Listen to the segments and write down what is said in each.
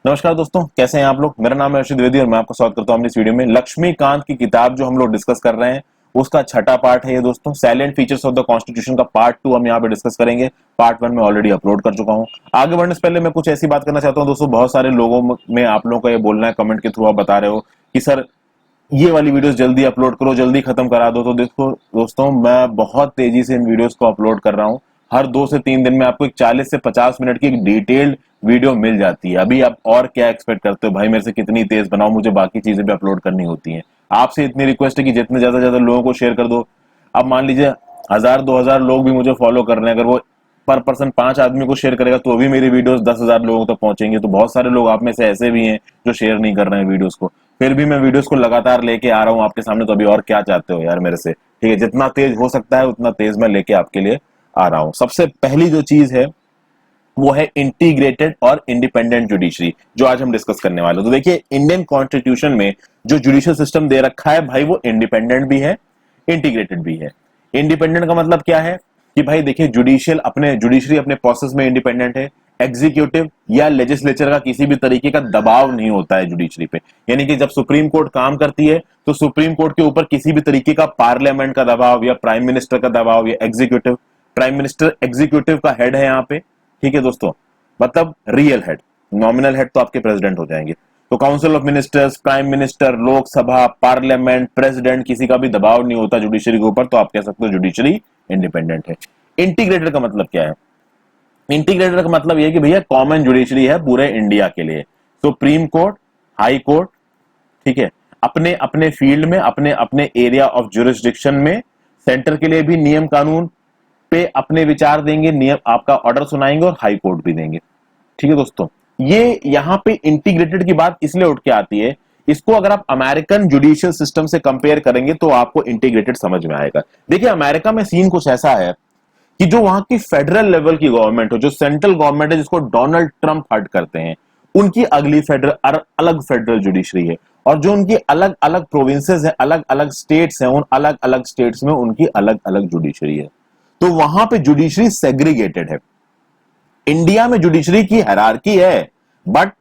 नमस्कार दोस्तों, कैसे हैं आप लोग। मेरा नाम है अर्षित द्विवेदी और मैं आपका स्वागत करता हूं अपनी इस वीडियो में। लक्ष्मीकांत की किताब जो हम लोग डिस्कस कर रहे हैं उसका छठा पार्ट है ये दोस्तों। Salient features of the constitution का पार्ट 2 हम यहाँ पे डिस्कस करेंगे। पार्ट 1 में ऑलरेडी अपलोड कर चुका हूँ। आगे बढ़ने से पहले मैं कुछ ऐसी बात करना चाहता हूँ दोस्तों। बहुत सारे लोगों में आप लोगों का ये बोलना है, कमेंट के थ्रू आप बता रहे हो कि सर ये वाली वीडियोस जल्दी अपलोड करो, जल्दी खत्म करा दो। तो देखो दोस्तों, मैं बहुत तेजी से इन वीडियोस को अपलोड कर रहा हूँ। हर 2 से 3 दिन में आपको एक 40 से 50 मिनट की एक डिटेल्ड वीडियो मिल जाती है। अभी आप और क्या एक्सपेक्ट करते हो भाई, मेरे से कितनी तेज बनाओ, मुझे बाकी चीजें भी अपलोड करनी होती हैं। आपसे इतनी रिक्वेस्ट है कि जितने ज्यादा लोगों को शेयर कर दो। अब मान लीजिए 1000-2000 लोग भी मुझे फॉलो कर रहे हैं, अगर वो पर पर्सन 5 आदमी को शेयर करेगा तो भी मेरी वीडियोस 10,000 लोगों तक पहुंचेंगे। तो बहुत सारे लोग आप में से ऐसे भी हैं जो शेयर नहीं कर रहे हैं वीडियोस को, फिर भी मैं वीडियोस को लगातार लेके आ रहा हूं आपके सामने। तो अभी और क्या चाहते हो यार मेरे से, ठीक है। जितना तेज हो सकता है उतना तेज मैं लेके आपके लिए आ रहा हूं। सबसे पहली जो चीज है वो है इंटीग्रेटेड और इंडिपेंडेंट जुडिशरी, जो आज हम डिस्कस करने वाले हैं। तो देखिए, इंडियन कॉन्स्टिट्यूशन में जो जुडिशियल सिस्टम दे रखा है भाई, वो इंडिपेंडेंट भी है, इंटीग्रेटेड भी है। इंडिपेंडेंट का मतलब क्या है कि भाई देखिए, जुडिशरी अपने प्रोसेस में इंडिपेंडेंट है। एग्जीक्यूटिव या लेजिस्लेचर का किसी भी तरीके का दबाव नहीं होता है जुडिशरी पे। यानी कि जब सुप्रीम कोर्ट काम करती है तो सुप्रीम कोर्ट के ऊपर किसी भी तरीके का पार्लियामेंट का दबाव या प्राइम मिनिस्टर का दबाव या एग्जीक्यूटिव, प्राइम मिनिस्टर एग्जीक्यूटिव का हेड है यहाँ पे, ठीक है दोस्तों। मतलब रियल हेड, नॉमिनल हेड तो आपके प्रेसिडेंट हो जाएंगे। तो council of ministers, prime minister, Lok Sabha, parliament, president, किसी का भी दबाव नहीं होता जुडिशरी के ऊपर। तो आप कह सकते हो जुडिशरी इंडिपेंडेंट है। इंटीग्रेटेड का मतलब क्या है? इंटीग्रेटेड का मतलब यह है कि भैया कॉमन जुडिशरी है पूरे इंडिया के लिए। सुप्रीम कोर्ट, हाई कोर्ट, ठीक है, अपने अपने फील्ड में, अपने अपने एरिया ऑफ जुरिस्डिक्शन में सेंटर के लिए भी नियम कानून पे अपने विचार देंगे, नियम आपका ऑर्डर सुनाएंगे और हाई कोर्ट भी देंगे, ठीक है दोस्तों। ये यहां पे इंटीग्रेटेड की बात इसलिए उठ के आती है, इसको अगर आप अमेरिकन जुडिशियल सिस्टम से कंपेयर करेंगे तो आपको इंटीग्रेटेड समझ में आएगा। देखिए, अमेरिका में सीन कुछ ऐसा है कि जो वहां की फेडरल लेवल की गवर्नमेंट हो, जो सेंट्रल गवर्नमेंट है जिसको डोनाल्ड ट्रंप हेड करते हैं, उनकी अगली अलग फेडरल जुडिशरी है। और जो उनकी अलग अलग प्रोविंसेस है, अलग अलग स्टेट्स हैं, उन अलग अलग स्टेट्स में उनकी अलग अलग जुडिशरी है। तो वहां पे जुडिशरी सेग्रीगेटेड है। इंडिया में जुडिशरी की हायरार्की है बट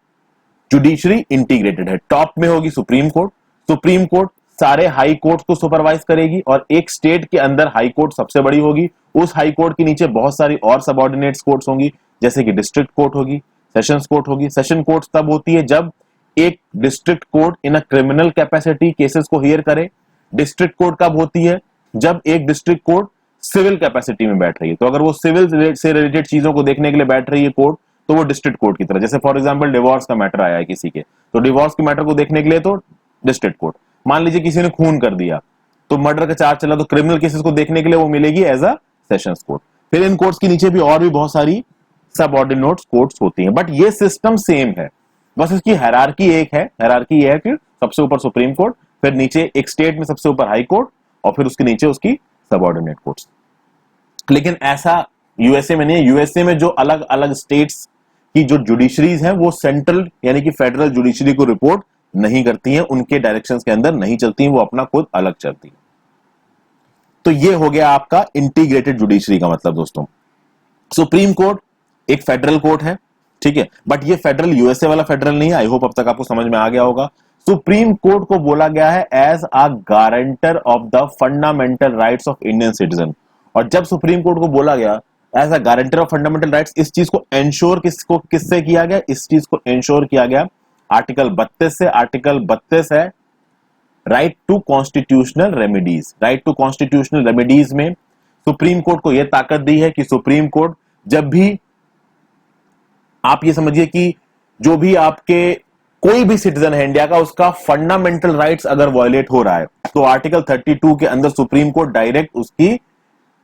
जुडिशरी इंटीग्रेटेड है। टॉप में होगी सुप्रीम कोर्ट। सुप्रीम कोर्ट सारे हाई कोर्ट को सुपरवाइज करेगी और एक स्टेट के अंदर हाई कोर्ट सबसे बड़ी होगी। उस हाई कोर्ट के नीचे बहुत सारी और सबऑर्डिनेट कोर्ट्स होंगी, जैसे कि डिस्ट्रिक्ट कोर्ट होगी, सेशंस कोर्ट होगी। सेशन कोर्ट तब होती है जब एक district court in a criminal capacity cases को हियर करे। डिस्ट्रिक्ट कोर्ट कब होती है? जब एक डिस्ट्रिक्ट कोर्ट सिविल कैपेसिटी में बैठ रही है। तो अगर वो सिविल से रिलेटेड चीजों को देखने के लिए बैठ रही है कोर्ट, तो वो डिस्ट्रिक्ट कोर्ट की तरह। जैसे फॉर एग्जांपल डिवोर्स का मैटर आया है किसी के, तो डिवोर्स के मैटर को देखने के लिए तो डिस्ट्रिक्ट कोर्ट। मान लीजिए किसी ने खून कर दिया, तो मर्डर का चार्ज चला, तो क्रिमिनल केसेस को देखने के लिए वो मिलेगी एज अ सेशंस कोर्ट। फिर इन कोर्ट्स के नीचे भी और भी बहुत सारी सबऑर्डिनेट कोर्ट्स होती हैं, बट ये सिस्टम सेम है। बस इसकी हायरार्की एक है। हायरार्की ये है कि सबसे ऊपर सुप्रीम कोर्ट, फिर नीचे एक स्टेट में सबसे ऊपर हाई कोर्ट, और फिर उसके नीचे उसकी सबऑर्डिनेट कोर्ट्स। लेकिन ऐसा यूएसए में नहीं है। यूएसए में जो अलग अलग स्टेट्स की जो जुडिशरीज हैं वो सेंट्रल यानी कि फेडरल जुडिशरी को रिपोर्ट नहीं करती हैं, उनके डायरेक्शंस के अंदर नहीं चलती हैं, वो अपना खुद अलग चलती है। तो ये हो गया आपका इंटीग्रेटेड जुडिशरी का मतलब दोस्तों। सुप्रीम कोर्ट एक फेडरल कोर्ट है, ठीक है, बट ये फेडरल यूएसए वाला फेडरल नहीं है। आई होप अब तक आपको समझ में आ गया होगा। सुप्रीम कोर्ट को बोला गया है as a guarantor of the fundamental rights of Indian citizen. और जब सुप्रीम कोर्ट को बोला गया as a guarantor of fundamental rights, इस चीज को एंश्योर किससे किया गया? इस चीज को एंश्योर किया गया आर्टिकल 32 से। आर्टिकल 32 है right to constitutional remedies. Right to constitutional remedies में सुप्रीम कोर्ट को यह ताकत दी है कि सुप्रीम कोर्ट जब भी, आप ये समझिए कि जो भी आपके कोई भी सिटीजन है इंडिया का, उसका फंडामेंटल राइट्स अगर वायलेट हो रहा है, तो आर्टिकल 32 के अंदर सुप्रीम कोर्ट डायरेक्ट उसकी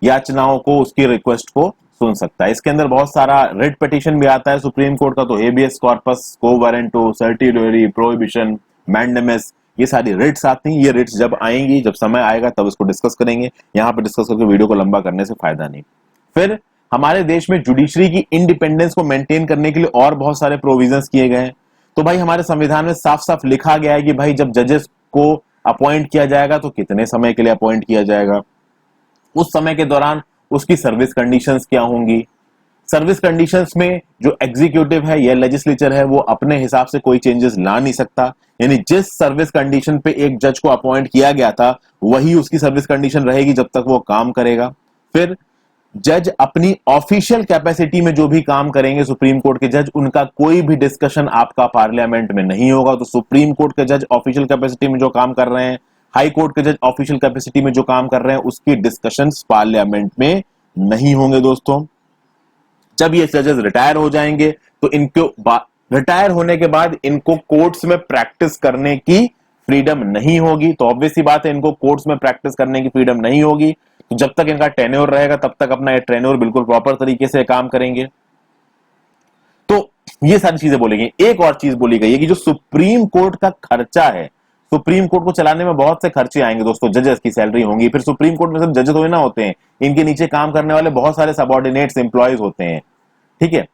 याचनाओं को, उसकी रिक्वेस्ट को सुन सकता है। इसके अंदर बहुत सारा रिट पिटीशन भी आता है सुप्रीम कोर्ट का। तो habeas corpus, quo warranto, certiorari, prohibition, mandamus, ये सारी रिट्स आती हैं। ये रिट्स जब आएंगी, जब समय आएगा, तब इसको डिस्कस करेंगे। यहां पे डिस्कस करके वीडियो को लंबा करने से फायदा नहीं। फिर हमारे देश में जुडिशरी की इंडिपेंडेंस को मेंटेन करने के लिए और बहुत सारे प्रोविजंस किए गए हैं। तो भाई हमारे संविधान में साफ साफ लिखा गया है कि भाई जब जजेस को अपॉइंट किया जाएगा तो कितने समय के लिए अपॉइंट किया जाएगा, उस समय के दौरान उसकी सर्विस कंडीशंस क्या होंगी, सर्विस कंडीशंस में जो एग्जीक्यूटिव है या लेजिस्लेचर है वो अपने हिसाब से कोई चेंजेस ला नहीं सकता, यानी जिस सर्विस कंडीशन पे एक जज को अपॉइंट किया गया था वही उसकी सर्विस कंडीशन रहेगी जब तक वो काम करेगा। फिर जज अपनी ऑफिशियल कैपेसिटी में जो भी काम करेंगे, सुप्रीम कोर्ट के जज, उनका कोई भी डिस्कशन आपका पार्लियामेंट में नहीं होगा। तो सुप्रीम कोर्ट के जज ऑफिशियल कैपेसिटी में जो काम कर रहे हैं, हाई कोर्ट के जज ऑफिशियल कैपेसिटी में जो काम कर रहे हैं, उसकी डिस्कशंस पार्लियामेंट में नहीं होंगे दोस्तों। जब ये जजेस रिटायर हो जाएंगे तो इनको रिटायर होने के बाद इनको कोर्ट्स में प्रैक्टिस करने की फ्रीडम नहीं होगी। तो ऑब्वियस सी बात है, इनको कोर्ट्स में प्रैक्टिस करने की फ्रीडम नहीं होगी। तो जब तक इनका टेन्योर रहेगा तब तक अपना ये टेन्योर बिल्कुल प्रॉपर तरीके से काम करेंगे। तो ये सारी चीजें बोली गई। एक और चीज बोली गई है कि जो सुप्रीम कोर्ट का खर्चा है, सुप्रीम कोर्ट को चलाने में बहुत से खर्चे आएंगे दोस्तों। जजेस की सैलरी होंगी, फिर सुप्रीम कोर्ट में सिर्फ जजेस थोड़ी ना होते हैं, इनके नीचे काम करने वाले बहुत सारे सबऑर्डिनेट्स एम्प्लॉयज होते हैं, ठीक है।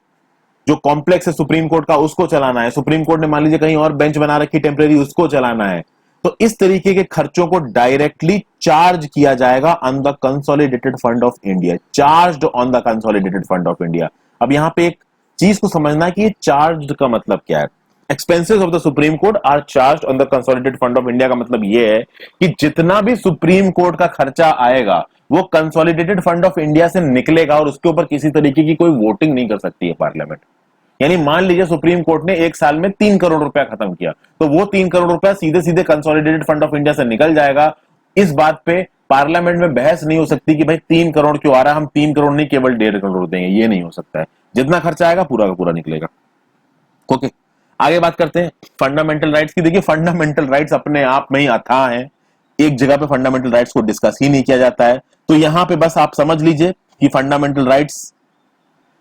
जो कॉम्प्लेक्स है सुप्रीम कोर्ट का, उसको चलाना है। सुप्रीम कोर्ट ने मान लीजिए कहीं और बेंच बना रखी टेम्परेरी, उसको चलाना है। तो इस तरीके के खर्चों को डायरेक्टली चार्ज किया जाएगा on the Consolidated Fund of India, charged on the Consolidated Fund of India. अब यहां पे एक चीज को समझना है कि ये चार्ज्ड का मतलब क्या है। Expenses of the Supreme Court are charged on the Consolidated Fund of India का मतलब यह है कि जितना भी सुप्रीम कोर्ट का खर्चा आएगा वो कंसोलिडेटेड फंड ऑफ इंडिया से निकलेगा और उसके ऊपर किसी तरीके की कोई वोटिंग नहीं कर सकती है पार्लियामेंट। यानी मान लीजिए सुप्रीम कोर्ट ने एक साल में 3 करोड़ रुपया खत्म किया, तो वो 3 करोड़ रुपया सीधे सीधे कंसोलिडेटेड फंड ऑफ इंडिया से निकल जाएगा। इस बात पे पार्लियामेंट में बहस नहीं हो सकती कि भाई 3 करोड़ क्यों आ रहा है, हम 3 करोड़ नहीं केवल 1.5 करोड़ देंगे, ये नहीं हो सकता है। जितना खर्चा आएगा पूरा का पूरा निकलेगा। ओके, आगे बात करते हैं फंडामेंटल राइट्स की। देखिए फंडामेंटल राइट्स अपने आप में ही अथाह हैं, एक जगह पे फंडामेंटल राइट्स को डिस्कस ही नहीं किया जाता है। तो यहां पे बस आप समझ लीजिए कि फंडामेंटल राइट्स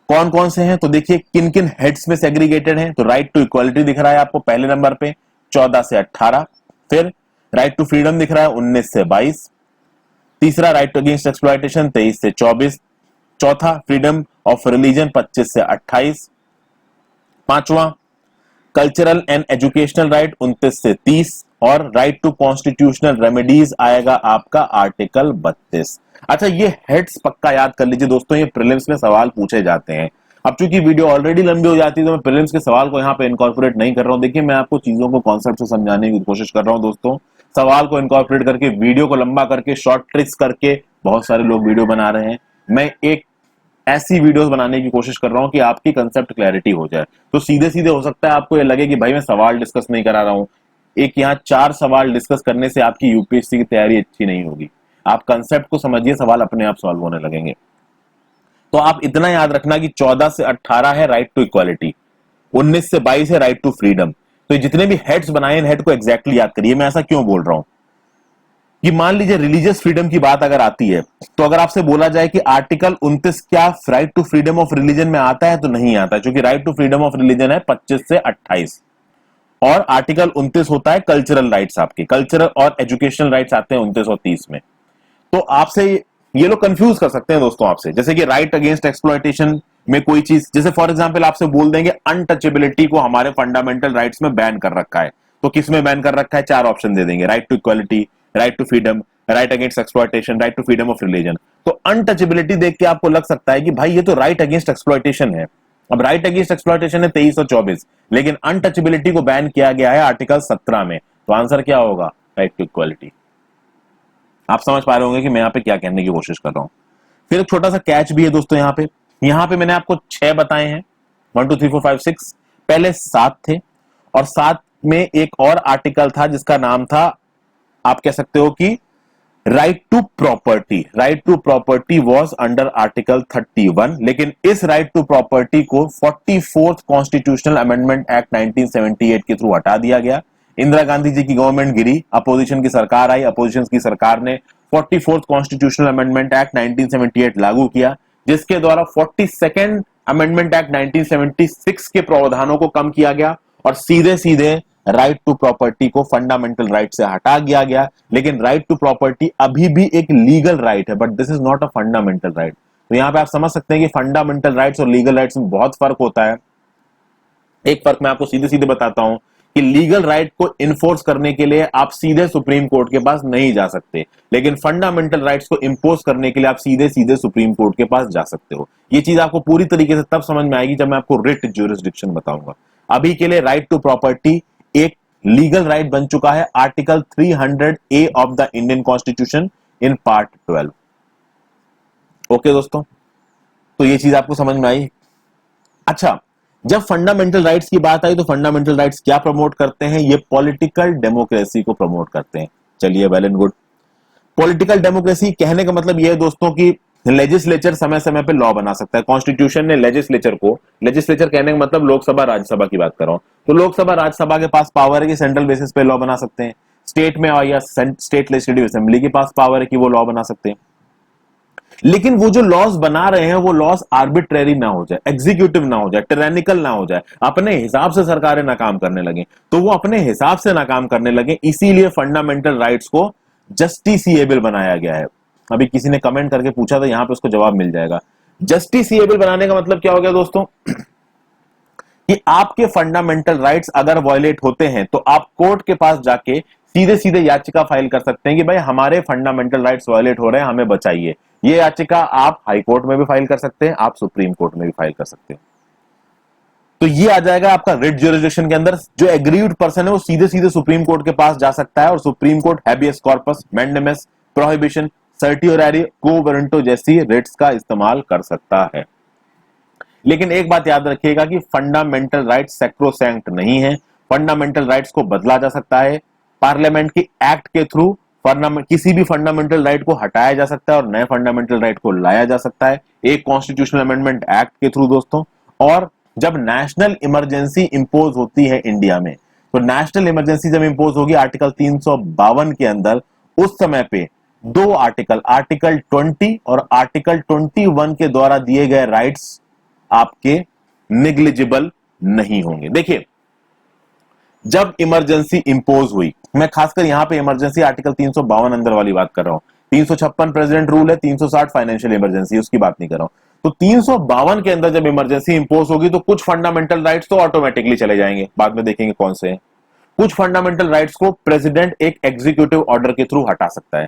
कौन कौन से हैं। तो देखिए किन किन हेड्स में सेग्रीगेटेड हैं। तो राइट टू इक्वालिटी दिख रहा है आपको पहले नंबर पे 14 से 18। फिर राइट टू फ्रीडम दिख रहा है 19 से 22। तीसरा राइट टू अगेंस्ट एक्सप्लॉयटेशन 23 से 24। चौथा फ्रीडम ऑफ रिलीजन 25 से 28। पांचवा कल्चरल एंड एजुकेशनल राइट 29 से 30। और राइट टू कॉन्स्टिट्यूशनल रेमेडीज आएगा आपका आर्टिकल 32। अच्छा, ये हेड्स पक्का याद कर लीजिए दोस्तों, ये प्रीलिम्स में सवाल पूछे जाते हैं। अब चूंकि वीडियो ऑलरेडी लंबी हो जाती है तो मैं प्रीलिम्स के सवाल को यहाँ पे इनकॉर्पोरेट नहीं कर रहा हूँ। देखिए मैं आपको चीजों को कॉन्सेप्ट से समझाने की कोशिश कर रहा हूँ दोस्तों। सवाल को इनकॉर्पोरेट करके, वीडियो को लंबा करके, शॉर्ट ट्रिक्स करके बहुत सारे लोग वीडियो बना रहे हैं। मैं एक ऐसी वीडियोस बनाने की कोशिश कर रहा हूं कि आपकी कंसेप्ट क्लैरिटी हो जाए। तो सीधे सीधे हो सकता है आपको ये लगे कि भाई मैं सवाल डिस्कस नहीं करा रहा हूं। एक यहाँ 4 सवाल डिस्कस करने से आपकी यूपीएससी की तैयारी अच्छी नहीं होगी। आप कंसेप्ट को समझिए, सवाल अपने आप सॉल्व होने लगेंगे। तो आप इतना याद रखना कि 14 से 18 है राइट टू इक्वालिटी, 19 से 22 है राइट टू फ्रीडम। तो जितने भी हेड्स बनाए हेड को एग्जैक्टली याद करिए। मैं ऐसा क्यों बोल रहा हूं कि मान लीजिए रिलीजियस फ्रीडम की बात अगर आती है तो अगर आपसे बोला जाए कि आर्टिकल 29 क्या right to freedom of religion में आता है, तो नहीं आता है, क्योंकि right to freedom of religion है 25 से 28 और आर्टिकल 29 होता है कल्चरल राइट्स। आपके कल्चरल और एजुकेशनल राइट्स आते हैं 29 और 30 में। तो आपसे ये लोग कंफ्यूज कर सकते हैं दोस्तों आपसे, जैसे कि राइट अगेंस्ट एक्सप्लॉयटेशन में कोई चीज, जैसे फॉर एग्जांपल आपसे बोल देंगे अनटचेबिलिटी को हमारे फंडामेंटल राइट्स में बैन कर रखा है, तो किस में बैन कर रखा है? 4 ऑप्शन दे देंगे, right to equality, right to freedom, right against exploitation, right to freedom of religion. तो अनटचेबिलिटी देख के आपको लग सकता है कि भाई ये तो राइट अगेंस्ट एक्सप्लॉयटेशन है। अब राइट अगेंस्ट एक्सप्लॉयटेशन है 23 और 24, लेकिन अनटचेबिलिटी को बैन किया गया है आर्टिकल 17 में। तो आंसर क्या होगा? Right to equality. आप समझ पा रहे होंगे कि मैं यहाँ पे क्या कहने की कोशिश कर रहा हूं। फिर एक छोटा सा कैच भी है दोस्तों यहाँ पे मैंने आपको 6 बताए हैं, 1 2 3 4 5 6, पहले 7 थे और 7 में एक और आर्टिकल था जिसका नाम था, आप कह सकते हो कि right to property. Right to property was under article 31, लेकिन इस राइट टू प्रॉपर्टी को 44th कॉन्स्टिट्यूशनल अमेंडमेंट एक्ट 1978 के थ्रू हटा दिया गया। इंदिरा गांधी जी की गवर्नमेंट गिरी, अपोजिशन की सरकार आई, अपोजिशन की सरकार ने 44th कॉन्स्टिट्यूशनल अमेंडमेंट एक्ट 1978 लागू किया, जिसके द्वारा 42nd अमेंडमेंट एक्ट 1976 के प्रावधानों को कम किया गया और सीधे सीधे राइट टू प्रॉपर्टी को फंडामेंटल राइट से हटा दिया गया। लेकिन राइट टू प्रॉपर्टी अभी भी एक लीगल राइट है, but this is not a fundamental right. तो यहां पे आप समझ सकते हैं कि फंडामेंटल राइट्स और लीगल राइट्स में बहुत फर्क होता है। एक फर्क मैं आपको सीधे सीधे बताता हूं कि लीगल राइट को इन्फोर्स करने के लिए आप सीधे सुप्रीम कोर्ट के पास नहीं जा सकते, लेकिन फंडामेंटल राइट्स को इंपोज करने के लिए आप सीधे सीधे सुप्रीम कोर्ट के पास जा सकते हो। ये चीज आपको पूरी तरीके से तब समझ में आएगी जब मैं आपको रिट ज्यूरिसडिक्शन बताऊंगा। अभी के लिए राइट टू प्रॉपर्टी एक लीगल राइट बन चुका है, article 300A of the Indian constitution in part 12। Okay दोस्तों, तो ये चीज आपको समझ में आई। अच्छा, जब फंडामेंटल राइट्स की बात आई तो फंडामेंटल राइट्स क्या प्रमोट करते हैं? ये पॉलिटिकल डेमोक्रेसी को प्रमोट करते हैं। चलिए, well and good. Political democracy कहने का मतलब यह है दोस्तों कि लेजिस्लेचर समय समय पे लॉ बना सकता है। कॉन्स्टिट्यूशन ने लेजिस्लेचर कहने का मतलब लोकसभा राज्यसभा की बात कर रहा हूं, तो लोकसभा राज्यसभा के पास पावर है कि सेंट्रल बेसिस पे लॉ बना सकते हैं। स्टेट में या स्टेट लेजिस्लेटिव असेंबली के पास पावर है कि वो लॉ बना सकते हैं। लेकिन वो जो लॉज बना रहे हैं वो लॉज आर्बिट्रेरी ना हो जाए, एग्जीक्यूटिव ना हो जाए, टिरानिकल ना हो जाए, अपने हिसाब से सरकारें ना काम करने लगे। तो वो अपने हिसाब से ना काम करने लगे, इसीलिए फंडामेंटल राइट्स को जस्टिसिएबल बनाया गया है। अभी किसी ने कमेंट करके पूछा था, यहां पे उसको जवाब मिल जाएगा। जस्टिसिएबल बनाने का मतलब क्या हो गया दोस्तों? कि आपके फंडामेंटल राइट्स अगर वायलेट होते हैं तो आप कोर्ट के पास जाके सीधे सीधे याचिका फाइल कर सकते हैं कि भाई हमारे फंडामेंटल राइट्स वायलेट हो रहे हैं, हमें बचाइए। ये याचिका आप हाई कोर्ट में भी फाइल कर सकते हैं, आप सुप्रीम कोर्ट में भी फाइल कर सकते हैं। तो ये आ जाएगा आपका रिट ज्यूरिसडिक्शन के अंदर। जो एग्रीव्ड पर्सन है वो सीधे सीधे सुप्रीम कोर्ट के पास जा सकता है और supreme court habeas corpus, mandamus, prohibition, certiorari, quo warranto जैसी रिट्स का इस्तेमाल कर सकता है। लेकिन एक बात याद रखिएगा कि फंडामेंटल राइट्स सैक्रोसैंक्ट नहीं है। फंडामेंटल राइट्स को बदला जा सकता है पार्लियामेंट की एक्ट के थ्रू। किसी भी फंडामेंटल राइट को हटाया जा सकता है और नए फंडामेंटल राइट को लाया जा सकता है एक कॉन्स्टिट्यूशनल अमेंडमेंट एक्ट के थ्रू दोस्तों। और जब नेशनल इमरजेंसी इंपोज होती है इंडिया में, तो नेशनल इमरजेंसी जब इंपोज होगी आर्टिकल 352 के अंदर, उस समय पे दो आर्टिकल 20 और आर्टिकल 21 के द्वारा दिए गए राइट्स आपके निग्लिजिबल नहीं होंगे। देखिए, जब इमरजेंसी इंपोज हुई, मैं खासकर यहां पे इमरजेंसी आर्टिकल 352 अंदर वाली बात कर रहा हूं। 356 प्रेसिडेंट रूल है, 360 फाइनेंशियल इमरजेंसी, उसकी बात नहीं कर रहा हूं। तो 352 के अंदर जब इमरजेंसी इंपोज होगी तो कुछ फंडामेंटल राइट्स तो ऑटोमेटिकली चले जाएंगे, बाद में देखेंगे कौन से हैं। कुछ फंडामेंटल राइट्स को प्रेसिडेंट एक एग्जीक्यूटिव ऑर्डर के थ्रू हटा सकता है,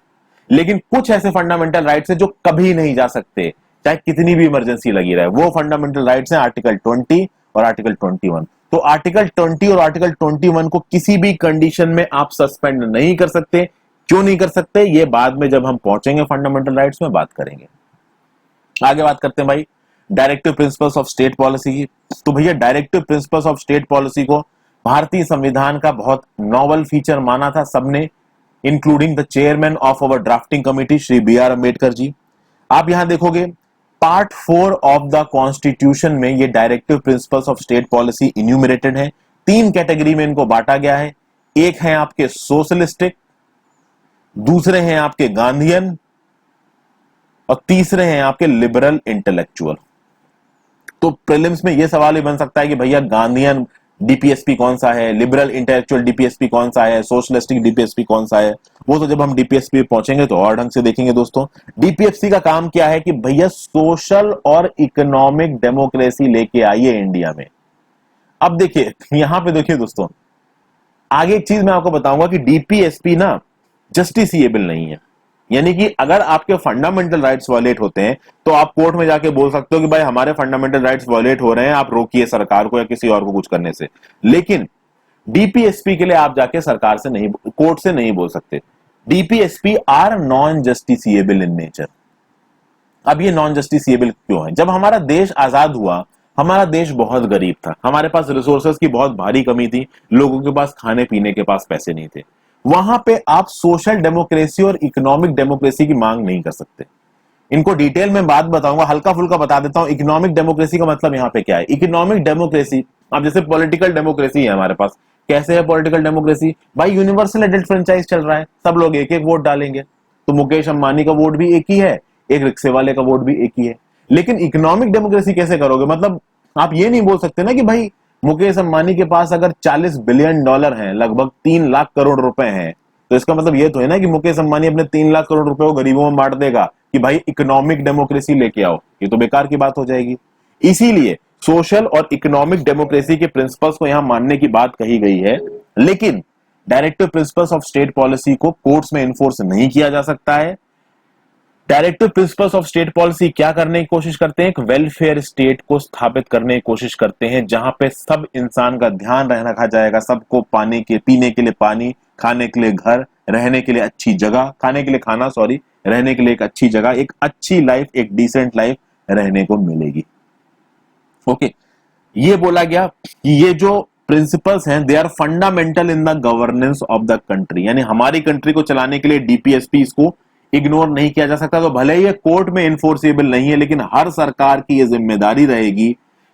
लेकिन कुछ ऐसे फंडामेंटल राइट्स हैं जो कभी नहीं जा सकते, चाहे कितनी भी इमरजेंसी लगी रहे। वो फंडामेंटल राइट्स हैं आर्टिकल 20 और आर्टिकल 21। तो आर्टिकल 20 और आर्टिकल 21 को किसी भी कंडीशन में आप सस्पेंड नहीं कर सकते। क्यों नहीं कर सकते, ये बाद में जब हम पहुंचेंगे फंडामेंटल राइट्स में बात करेंगे। आगे बात करते हैं भाई directive principles of state policy की। तो भैया directive principles of state policy को भारतीय संविधान का बहुत नॉवल फीचर माना था सबने, including the chairman of our drafting committee Shri B.R. Ambedkar ji. आप यहां देखोगे पार्ट 4 ऑफ द कॉन्स्टिट्यूशन में ये directive principles of state policy enumerated है। 3 कैटेगरी में इनको बांटा गया है। एक है आपके सोशलिस्टिक, दूसरे हैं आपके गांधीयन और तीसरे हैं आपके लिबरल इंटेलेक्चुअल। तो प्रीलिम्स में यह सवाल ही बन सकता है कि भैया गांधीयन डीपीएसपी कौन सा है, लिबरल इंटेलेक्चुअल डीपीएसपी कौन सा है, सोशलिस्टिक डीपीएसपी कौन सा है। वो तो जब हम डीपीएसपी पहुंचेंगे तो और ढंग से देखेंगे दोस्तों। डीपीएसपी का काम क्या है कि भैया सोशल और इकोनॉमिक डेमोक्रेसी लेके आइए इंडिया में। अब देखिए यहां पे देखिए दोस्तों, आगे एक चीज मैं आपको बताऊंगा कि डीपीएसपी ना जस्टिसिएबल नहीं है। यानी कि अगर आपके फंडामेंटल राइट्स वायलेट होते हैं तो आप कोर्ट में जाके बोल सकते हो कि भाई हमारे फंडामेंटल राइट्स वायलेट हो रहे हैं, आप रोकिए सरकार को या किसी और को कुछ करने से। लेकिन डीपीएसपी के लिए आप जाके सरकार से नहीं, कोर्ट से नहीं बोल सकते। DPSP are non justiciable in nature. अब ये नॉन जस्टिसिएबल क्यों है? जब हमारा देश आजाद हुआ, हमारा देश बहुत गरीब था, हमारे पास रिसोर्सेज की बहुत भारी कमी थी, लोगों के पास खाने पीने के पास पैसे नहीं थे। वहां पे आप सोशल डेमोक्रेसी और इकोनॉमिक डेमोक्रेसी की मांग नहीं कर सकते। इनको डिटेल में बात बताऊंगा, हल्का फुल्का बता देता हूं। इकोनॉमिक डेमोक्रेसी का मतलब यहां पे क्या है? इकोनॉमिक डेमोक्रेसी, अब जैसे पॉलिटिकल डेमोक्रेसी है हमारे पास, कैसे है पॉलिटिकल डेमोक्रेसी? भाई यूनिवर्सल एडल्ट फ्रेंचाइज चल रहा है, सब लोग एक एक वोट डालेंगे। तो मुकेश अंबानी का वोट भी एक ही है, एक रिक्शे वाले का वोट भी एक ही है। लेकिन इकोनॉमिक डेमोक्रेसी कैसे करोगे? मतलब आप ये नहीं बोल सकते ना कि भाई मुकेश अंबानी के पास अगर $40 बिलियन हैं, लगभग 3 लाख करोड़ रुपए हैं, तो इसका मतलब ये तो है ना कि मुकेश अंबानी अपने 3 लाख करोड़ रुपए को गरीबों में बांट देगा कि भाई इकोनॉमिक डेमोक्रेसी लेके आओ। ये तो बेकार की बात हो जाएगी। इसीलिए सोशल और इकोनॉमिक डेमोक्रेसी के प्रिंसिपल्स को यहां मानने की बात कही गई है, लेकिन directive principles of state policy को कोर्ट्स में इन्फोर्स नहीं किया जा सकता है। Directive principles of state policy क्या करने की कोशिश करते हैं? एक वेलफेयर स्टेट को स्थापित करने की कोशिश करते हैं, जहां पे सब इंसान का ध्यान रखा जाएगा, सबको पानी के पीने के लिए पानी, खाने के लिए घर, रहने के लिए अच्छी जगह, खाने के लिए खाना सॉरी, रहने के लिए एक अच्छी जगह, एक अच्छी लाइफ, एक डिसेंट लाइफ रहने को मिलेगी। ओके, ये बोला गया कि ये जो प्रिंसिपल्स हैं they are fundamental in the governance of the country, यानी हमारी कंट्री को चलाने के लिए डीपीएसपी इसको इग्नोर नहीं किया जा सकता। तो भले ही ये कोर्ट में इन्फोर्सेबल नहीं है, लेकिन हर सरकार की ये जिम्मेदारी रहेगी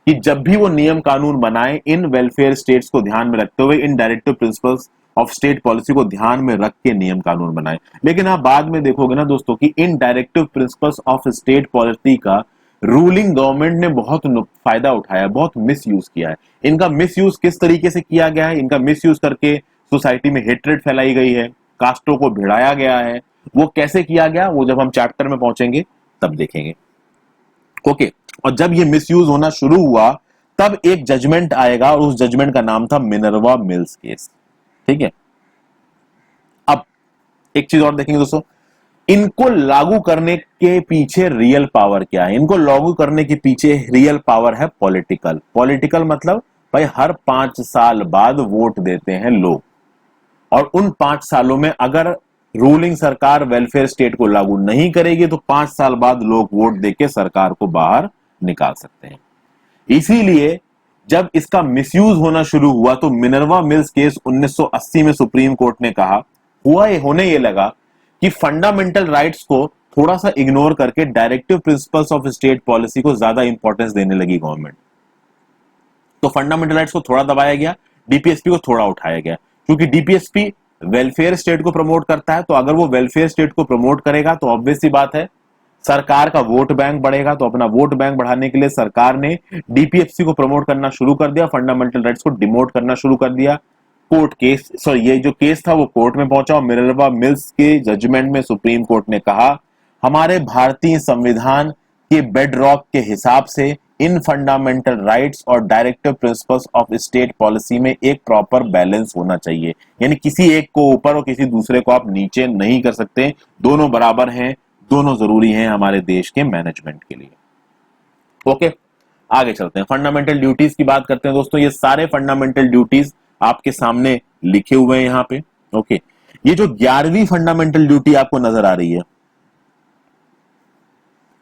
कि जब भी वो नियम कानून बनाए, इन वेलफेयर स्टेट्स को ध्यान में रखते हुए, इन directive principles of state policy को ध्यान में रख के नियम कानून बनाए। लेकिन आप बाद में देखोगे ना दोस्तों कि इन directive principles of state policy का रूलिंग गवर्नमेंट ने बहुत फायदा उठाया, बहुत मिसयूज किया है। इनका मिसयूज किस तरीके से किया गया है? इनका मिसयूज करके सोसाइटी में हेट्रेड फैलाई गई है, कास्टों को भिड़ाया गया है। वो कैसे किया गया, वो जब हम चैप्टर में पहुंचेंगे तब देखेंगे। ओके, और जब ये मिसयूज होना शुरू हुआ तब एक जजमेंट आएगा, और उस जजमेंट का नाम था मिनर्वा मिल्स केस। ठीक है, अब एक चीज और देखेंगे दोस्तों, इनको लागू करने के पीछे रियल पावर क्या है? इनको लागू करने के पीछे रियल पावर है पॉलिटिकल। पॉलिटिकल मतलब भाई हर 5 साल बाद वोट देते हैं लोग, और उन 5 सालों में अगर रूलिंग सरकार वेलफेयर स्टेट को लागू नहीं करेगी तो 5 साल बाद लोग वोट देके सरकार को बाहर निकाल सकते हैं। इसीलिए जब इसका मिसयूज होना शुरू हुआ तो मिनर्वा मिल्स केस 1980 में सुप्रीम कोर्ट ने कहा, होने ये लगा कि फंडामेंटल राइट्स को थोड़ा सा इग्नोर करके directive principles of state policy को ज्यादा इंपॉर्टेंस देने लगी गवर्नमेंट। तो फंडामेंटल राइट्स को थोड़ा दबाया गया, डीपीएसपी को थोड़ा उठाया गया, क्योंकि डीपीएसपी वेलफेयर स्टेट को प्रमोट करता है। तो अगर वो वेलफेयर स्टेट को प्रमोट करेगा तो ऑब्वियस सी बात है सरकार का वोट बैंक बढ़ेगा। तो अपना वोट बैंक बढ़ाने के लिए सरकार ने डीपीएफसी को प्रमोट करना शुरू कर दिया, फंडामेंटल राइट्स को डिमोट करना शुरू कर दिया। कोर्ट केस सॉरी ये जो केस था वो कोर्ट में पहुंचा, और मिनर्वा मिल्स के जजमेंट में सुप्रीम कोर्ट ने कहा हमारे भारतीय संविधान के बेडरॉक के हिसाब से इन फंडामेंटल राइट्स और directive principles of state policy में एक प्रॉपर बैलेंस होना चाहिए, यानी किसी एक को ऊपर और किसी दूसरे को आप नीचे नहीं कर सकते, दोनों बराबर हैं, दोनों जरूरी हैं हमारे देश के मैनेजमेंट के लिए। ओके, आगे चलते हैं, फंडामेंटल ड्यूटीज की बात करते हैं दोस्तों। ये सारे फंडामेंटल ड्यूटीज आपके सामने लिखे हुए हैं यहाँ पे। ओके, ये जो 11वीं फंडामेंटल ड्यूटी आपको नजर आ रही है,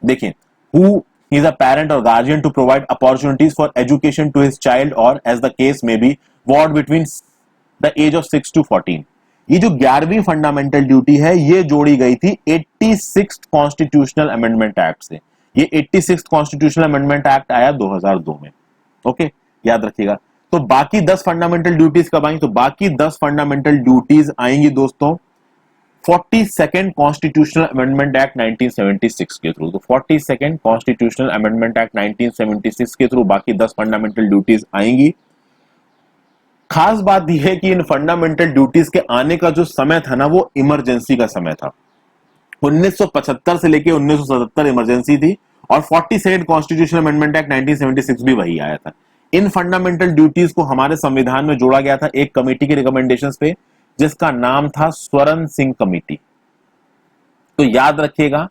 देखिए, who is a parent or guardian to provide opportunities for education to his child or as the case may be ward between the age of 6 to 14। ये जो 11वीं फंडामेंटल ड्यूटी है ये जोड़ी गई थी 86th कॉन्स्टिट्यूशनल अमेंडमेंट एक्ट से। ये 86th कॉन्स्टिट्यूशनल अमेंडमेंट एक्ट आया 2002 में। ओके, याद रखिएगा। तो बाकी 10 फंडामेंटल ड्यूटीज कब आई? तो बाकी 10 फंडामेंटल ड्यूटीज आएंगी दोस्तों 42nd कॉन्स्टिट्यूशनल अमेंडमेंट एक्ट 1976 के थ्रू। तो 42nd कॉन्स्टिट्यूशनल अमेंडमेंट एक्ट 1976 के थ्रू बाकी 10 फंडामेंटल ड्यूटीज आएंगी। खास बात यह है कि इन फंडामेंटल ड्यूटीज के आने का जो समय था ना वो इमरजेंसी का समय था। 1975 से लेके 1977 इमरजेंसी थी, और 42nd कॉन्स्टिट्यूशनल अमेंडमेंट एक्ट 1976 भी वही आया था। इन फंडामेंटल ड्यूटीज को हमारे संविधान में जोड़ा गया था एक कमेटी के रिकमेंडेशंस पे, जिसका नाम था स्वर्ण सिंह कमेटी। तो याद रखिएगा,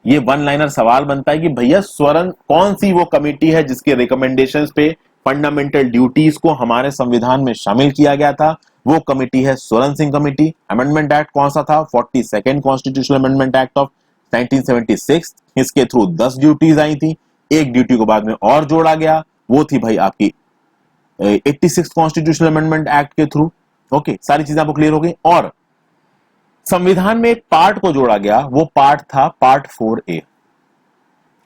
ये वन लाइनर सवाल बनता है कि भैया स्वर्ण कौन सी वो कमेटी है जिसके रिकमेंडेशंस पे फंडामेंटल ड्यूटीज को हमारे संविधान में शामिल किया गया था? वो कमेटी है स्वर्ण सिंह कमेटी। अमेंडमेंट एक्ट कौन सा था? 42nd constitutional amendment act of 1976। इसके थ्रू 10 ड्यूटीज आई थी, एक ड्यूटी को बाद में और जोड़ा गया, वो थी भाई आपकी 86th कॉन्स्टिट्यूशनल अमेंडमेंट एक्ट के थ्रू। ओके, सारी चीजें आपको क्लियर हो गई। और संविधान में एक पार्ट को जोड़ा गया, वो पार्ट था पार्ट 4A।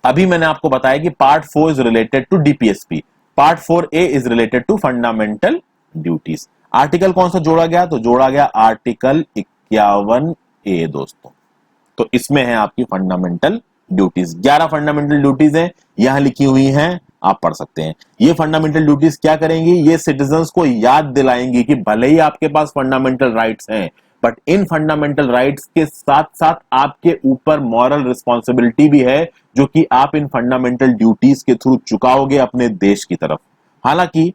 अभी मैंने आपको बताया कि part 4 is related to DPSP, part 4A is related to fundamental duties. Article कौन सा जोड़ा गया? तो जोड़ा गया आर्टिकल 51A दोस्तों। तो इसमें है आपकी फंडामेंटल ड्यूटीज। 11 फंडामेंटल ड्यूटीज हैं, यहां लिखी हुई हैं, आप पढ़ सकते हैं। ये फंडामेंटल ड्यूटीज क्या करेंगी? ये सिटीजन्स को याद दिलाएंगी कि भले ही आपके पास फंडामेंटल राइट्स हैं, बट इन फंडामेंटल राइट्स के साथ साथ आपके ऊपर मॉरल रिस्पॉन्सिबिलिटी भी है, जो कि आप इन फंडामेंटल ड्यूटीज के थ्रू चुकाओगे अपने देश की तरफ। हालांकि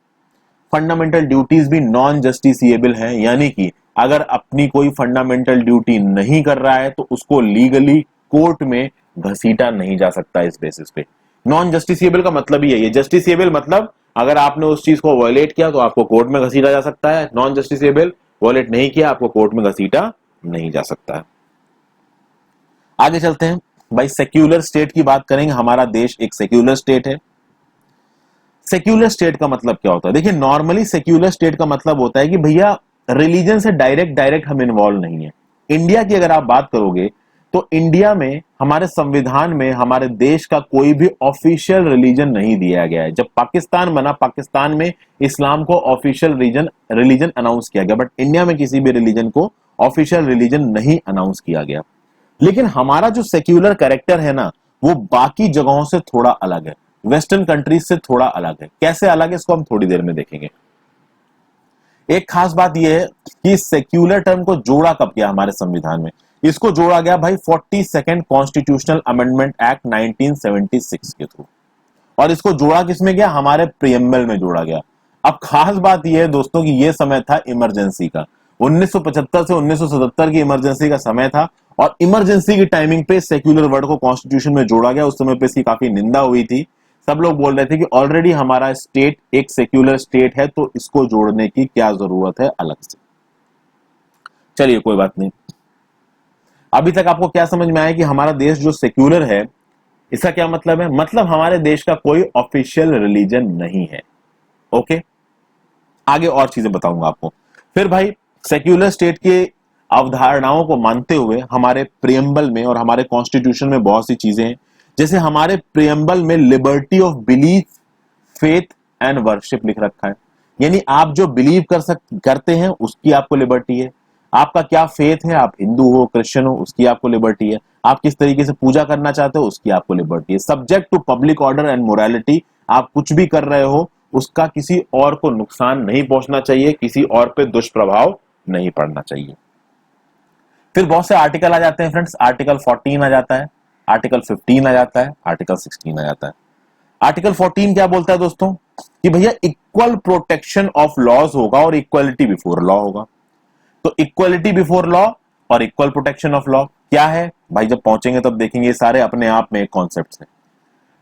फंडामेंटल ड्यूटीज भी नॉन जस्टिसिएबल हैं, यानी कि अगर अपनी कोई फंडामेंटल ड्यूटी नहीं कर रहा है तो उसको लीगली कोर्ट में घसीटा नहीं जा सकता इस बेसिस पे। नॉन जस्टिसिएबल का मतलब ही है ये। जस्टिसिएबल मतलब अगर आपने उस चीज को वायलेट किया तो आपको कोर्ट में घसीटा जा सकता है। नॉन जस्टिसिएबल, वायलेट नहीं किया, आपको कोर्ट में घसीटा नहीं जा सकता है। आगे चलते हैं भाई, सेक्युलर स्टेट की बात करेंगे। हमारा देश एक सेक्युलर स्टेट है। सेक्युलर स्टेट का मतलब क्या होता है? देखिए, नॉर्मली सेक्युलर स्टेट का मतलब होता है कि भैया रिलीजन से डायरेक्ट हम इन्वॉल्व नहीं है। इंडिया की अगर आप बात करोगे तो इंडिया में हमारे संविधान में हमारे देश का कोई भी ऑफिशियल रिलीजन नहीं दिया गया है। जब पाकिस्तान बना, पाकिस्तान में इस्लाम को ऑफिशियल रिलीजन अनाउंस किया गया, बट इंडिया में किसी भी रिलीजन को ऑफिशियल रिलीजन नहीं अनाउंस किया गया। लेकिन हमारा जो सेक्युलर कैरेक्टर है ना, वो बाकी जगहों से थोड़ा अलग है, वेस्टर्न कंट्रीज से थोड़ा अलग है। कैसे अलग है इसको हम थोड़ी देर में देखेंगे। एक खास बात यह है कि सेक्युलर टर्म को जोड़ा कब गया हमारे संविधान में? इसको जोड़ा गया भाई 42nd कॉन्स्टिट्यूशनल अमेंडमेंट एक्ट 1976 के थ्रू। और इसको जोड़ा किसमें गया? हमारे प्रियम्बल में जोड़ा गया। अब खास बात यह है दोस्तों कि यह समय था इमरजेंसी का। 1975 से 1977 की इमरजेंसी का समय था, और इमरजेंसी की टाइमिंग पे सेक्युलर वर्ड को कॉन्स्टिट्यूशन में जोड़ा गया। उस समय पे इसकी काफी निंदा हुई थी। सब लोग बोल रहे थे कि ऑलरेडी हमारा स्टेट एक सेक्युलर स्टेट है, तो इसको जोड़ने की क्या जरूरत है अलग से। चलिए कोई बात नहीं। अभी तक आपको क्या समझ में आया कि हमारा देश जो सेक्युलर है, इसका क्या मतलब है? मतलब हमारे देश का कोई ऑफिशियल रिलीजन नहीं है। ओके, आगे और चीजें बताऊंगा आपको। फिर भाई, सेक्युलर स्टेट के अवधारणाओं को मानते हुए हमारे प्रियम्बल में और हमारे कॉन्स्टिट्यूशन में बहुत सी चीजें हैं। जैसे हमारे प्रियम्बल में liberty of belief, faith and worship लिख रखा है। यानी आप जो बिलीव करते हैं उसकी आपको लिबर्टी है। आपका क्या फेथ है, आप हिंदू हो, क्रिश्चियन हो, उसकी आपको लिबर्टी है। आप किस तरीके से पूजा करना चाहते हो, उसकी आपको लिबर्टी है। Subject to public order and morality, आप कुछ भी कर रहे हो उसका किसी और को नुकसान नहीं पहुंचना चाहिए, किसी और पे दुष्प्रभाव नहीं पड़ना चाहिए। फिर बहुत से आर्टिकल आ जाते हैं फ्रेंड्स। आर्टिकल 14 आ जाता है, आर्टिकल 15 आ जाता है, आर्टिकल 16 आ जाता है। आर्टिकल 14 क्या बोलता है दोस्तों? कि भैया इक्वल प्रोटेक्शन ऑफ लॉज होगा और इक्वलिटी बिफोर लॉ होगा। तो इक्वलिटी बिफोर लॉ और इक्वल प्रोटेक्शन ऑफ लॉ क्या है भाई? जब पहुंचेंगे तब देखेंगे। ये सारे अपने आप में कॉन्सेप्ट्स हैं।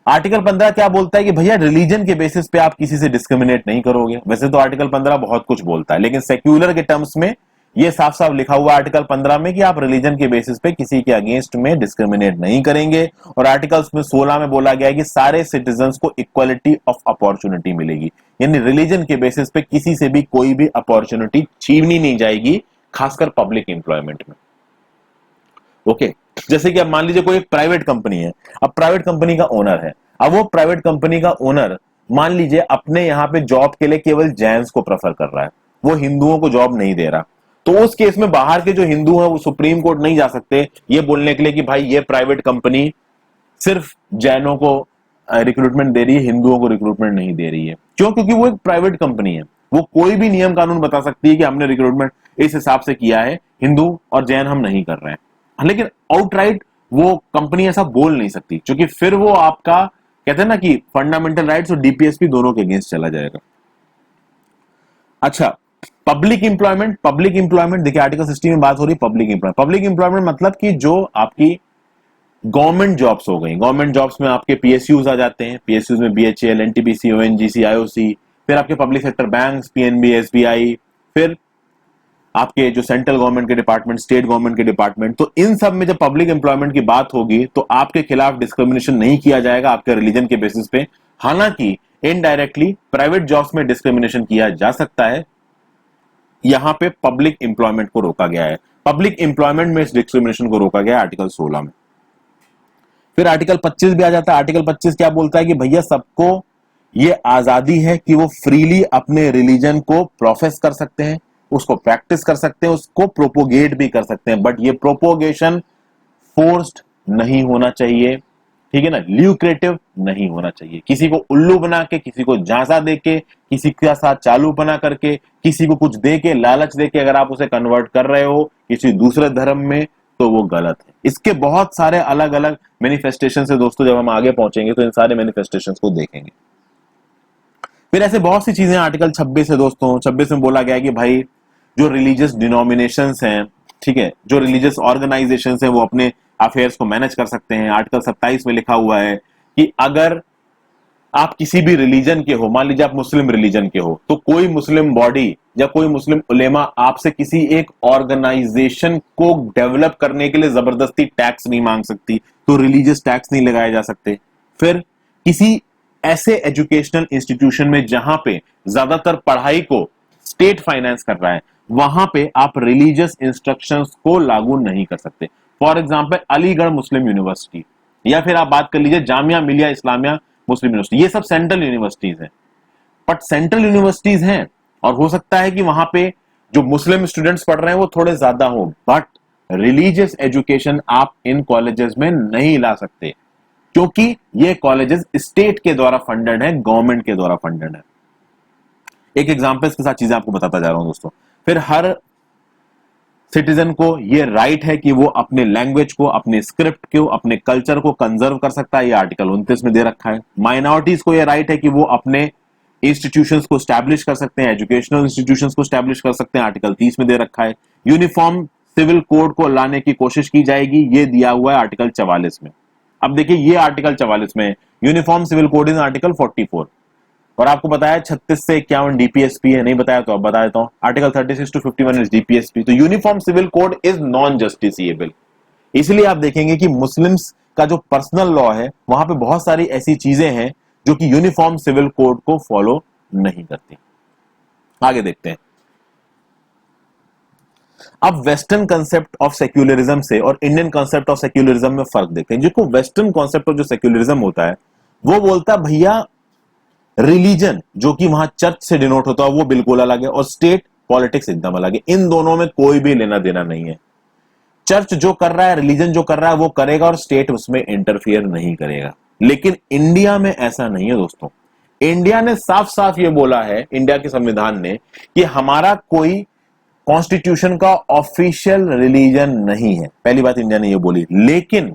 आर्टिकल 15 क्या बोलता है? कि भैया रिलीजन के बेसिस पे आप किसी से डिस्क्रिमिनेट नहीं करोगे। वैसे तो आर्टिकल 15 बहुत कुछ बोलता है, लेकिन सेक्युलर के टर्म्स में ये साफ साफ लिखा हुआ आर्टिकल 15 में कि आप रिलीजन के बेसिस पे किसी के अगेंस्ट में डिस्क्रिमिनेट नहीं करेंगे। और आर्टिकल्स में 16 में बोला गया है कि सारे सिटीजन्स को इक्वालिटी ऑफ अपॉर्चुनिटी मिलेगी। यानी रिलीजन के बेसिस पे किसी से भी कोई भी अपॉर्चुनिटी छीनी नहीं जाएगी, खासकर पब्लिक एम्प्लॉयमेंट में। ओके, जैसे कि अब मान लीजिए कोई एक प्राइवेट कंपनी है। अब प्राइवेट कंपनी का ओनर है। अब वो प्राइवेट कंपनी का ओनर मान लीजिए अपने यहाँ पे जॉब के लिए केवल जैन्स को प्रेफर कर रहा है, वो हिंदुओं को जॉब नहीं दे रहा। तो उस केस में बाहर के जो हिंदू हैं वो सुप्रीम कोर्ट नहीं जा सकते ये बोलने के लिए कि भाई ये प्राइवेट कंपनी सिर्फ जैनों को रिक्रूटमेंट दे रही है, हिंदुओं को रिक्रूटमेंट नहीं दे रही है। क्यों? क्योंकि वो एक प्राइवेट कंपनी है। वो कोई भी नियम कानून बता सकती है कि हमने रिक्रूटमेंट इस हिसाब से किया है, हिंदू और जैन हम नहीं कर रहे हैं। लेकिन आउटराइट वो कंपनी ऐसा बोल नहीं सकती, क्योंकि फिर वो आपका कहते हैं ना कि फंडामेंटल राइट्स और डीपीएसपी दोनों के अगेंस्ट चला जाएगा। अच्छा, पब्लिक इंप्लॉयमेंट देखिए आर्टिकल 60 में बात हो रही है पब्लिक इंप्लॉयमेंट मतलब कि जो आपकी गवर्नमेंट जॉब्स हो गई। गवर्नमेंट जॉब्स में आपके पीएसयूज आ जाते हैं। पीएसयूज में बीएचईएल, एनटीपीसी, ओएनजीसी, आईओसी, फिर आपके public sector banks, PNB, SBI, फिर आपके जो सेंट्रल गवर्नमेंट के डिपार्टमेंट, स्टेट गवर्नमेंट के डिपार्टमेंट। तो इन सब में जब पब्लिक एम्प्लॉयमेंट की बात होगी तो आपके खिलाफ डिस्क्रिमिनेशन नहीं किया जाएगा आपके रिलीजन के बेसिस पे। हालांकि इनडायरेक्टली प्राइवेट जॉब्स में डिस्क्रिमिनेशन किया जा सकता है। यहां पे पब्लिक एम्प्लॉयमेंट को रोका गया है। पब्लिक एम्प्लॉयमेंट में इस डिस्क्रिमिनेशन को रोका गया है आर्टिकल 16 में। फिर आर्टिकल 25 भी आ जाता है। आर्टिकल 25 क्या बोलता है? कि भैया सबको ये आजादी है कि वो फ्रीली अपने रिलीजन को प्रोफेस कर सकते हैं, उसको प्रैक्टिस कर सकते हैं, उसको प्रोपोगेट भी कर सकते हैं, बट ये प्रोपोगेशन फोर्स्ड नहीं होना चाहिए। ठीक है ना, ल्यूक्रेटिव नहीं होना चाहिए। किसी को उल्लू बना के, किसी को झांसा दे के, किसी के साथ चालू बना करके, किसी को कुछ दे के, लालच दे के अगर आप उसे कन्वर्ट कर रहे हो किसी दूसरे धर्म में, तो वो गलत है। इसके बहुत सारे अलग अलग मैनिफेस्टेशन है दोस्तों, जब हम आगे पहुंचेंगे तो इन सारे मैनिफेस्टेशन को देखेंगे। फिर ऐसे बहुत सी चीजें आर्टिकल 26 है दोस्तों। 26 में बोला गया है कि भाई जो रिलीजियस डिनोमिनेशंस हैं, ठीक है, जो रिलीजियस ऑर्गेनाइजेशंस हैं, वो अपने अफेयर्स को मैनेज कर सकते हैं। आर्टिकल 27 में लिखा हुआ है कि अगर आप किसी भी रिलीजन के हो, मान लीजिए आप मुस्लिम रिलीजन के हो, तो कोई मुस्लिम बॉडी या कोई मुस्लिम उलेमा आपसे किसी एक ऑर्गेनाइजेशन को डेवलप करने के लिए जबरदस्ती टैक्स नहीं मांग सकती, तो रिलीजियस टैक्स नहीं लगाए जा सकते। फिर किसी ऐसे एजुकेशनल इंस्टीट्यूशन में जहां पे ज्यादातर पढ़ाई को स्टेट फाइनेंस कर रहा है, वहां पे आप रिलीजियस इंस्ट्रक्शंस को लागू नहीं कर सकते। For example Aligarh Muslim university, या फिर आप बात कर लीजिए जामिया मिलिया इस्लामिया मुस्लिम यूनिवर्सिटी, ये सब सेंट्रल यूनिवर्सिटीज हैं। बट सेंट्रल यूनिवर्सिटीज हैं और हो सकता है कि वहां पे जो मुस्लिम स्टूडेंट्स पढ़ रहे हैं वो थोड़े ज्यादा हो, बट रिलीजियस एजुकेशन आप इन कॉलेजेस में नहीं ला सकते, क्योंकि ये कॉलेजेस स्टेट के द्वारा फंडेड है, गवर्नमेंट के द्वारा फंडेड है। एक एग्जांपल्स के साथ चीजें आपको बताता जा रहा हूं दोस्तों। फिर हर सिटीजन को ये राइट है कि वो अपने लैंग्वेज को, अपने स्क्रिप्ट को, अपने कल्चर को कंजर्व कर सकता है, ये आर्टिकल 29 में दे रखा है। माइनॉरिटीज को ये राइट है कि वो अपने इंस्टीट्यूशंस को स्टैब्लिश कर सकते हैं, एजुकेशनल इंस्टीट्यूशंस को स्टैब्लिश कर सकते हैं, आर्टिकल 30 में दे रखा है। यूनिफॉर्म सिविल कोड को लाने की कोशिश की जाएगी, ये दिया हुआ है आर्टिकल 44 में। अब देखिए ये आर्टिकल 44 में uniform civil code is article 44, और आपको बताया 36 से 51 डीपीएसपी है, नहीं बताया तो अब बता देता हूं, आर्टिकल 36 to 51 इज डीपीएसपी। तो uniform civil code is non justiciable. इसलिए आप देखेंगे कि मुस्लिम्स का जो पर्सनल लॉ है वहां पे बहुत सारी ऐसी चीजें हैं जो कि यूनिफॉर्म सिविल कोड को फॉलो नहीं करती। आगे देखते हैं। अब वेस्टर्न कंसेप्ट ऑफ सेक्युलरिज्म से और इंडियन कंसेप्ट ऑफ सेक्युलरिज्म में फर्क देखते हैं। जो वेस्टर्न कंसेप्ट ऑफ जो सेक्युलरिज्म होता है वो बोलता है भैया रिलीजन जो कि वहां चर्च से डिनोट होता है वो बिल्कुल अलग है, और स्टेट पॉलिटिक्स एकदम अलग है। इन दोनों में कोई भी लेना देना नहीं है। चर्च जो कर रहा है, रिलीजन जो कर रहा है वो करेगा और स्टेट उसमें इंटरफियर नहीं करेगा। लेकिन इंडिया में ऐसा नहीं है दोस्तों। इंडिया ने साफ साफ ये बोला है, इंडिया के संविधान ने, कि हमारा कोई कॉन्स्टिट्यूशन का ऑफिशियल रिलीजन नहीं है। पहली बात इंडिया ने ये बोली, लेकिन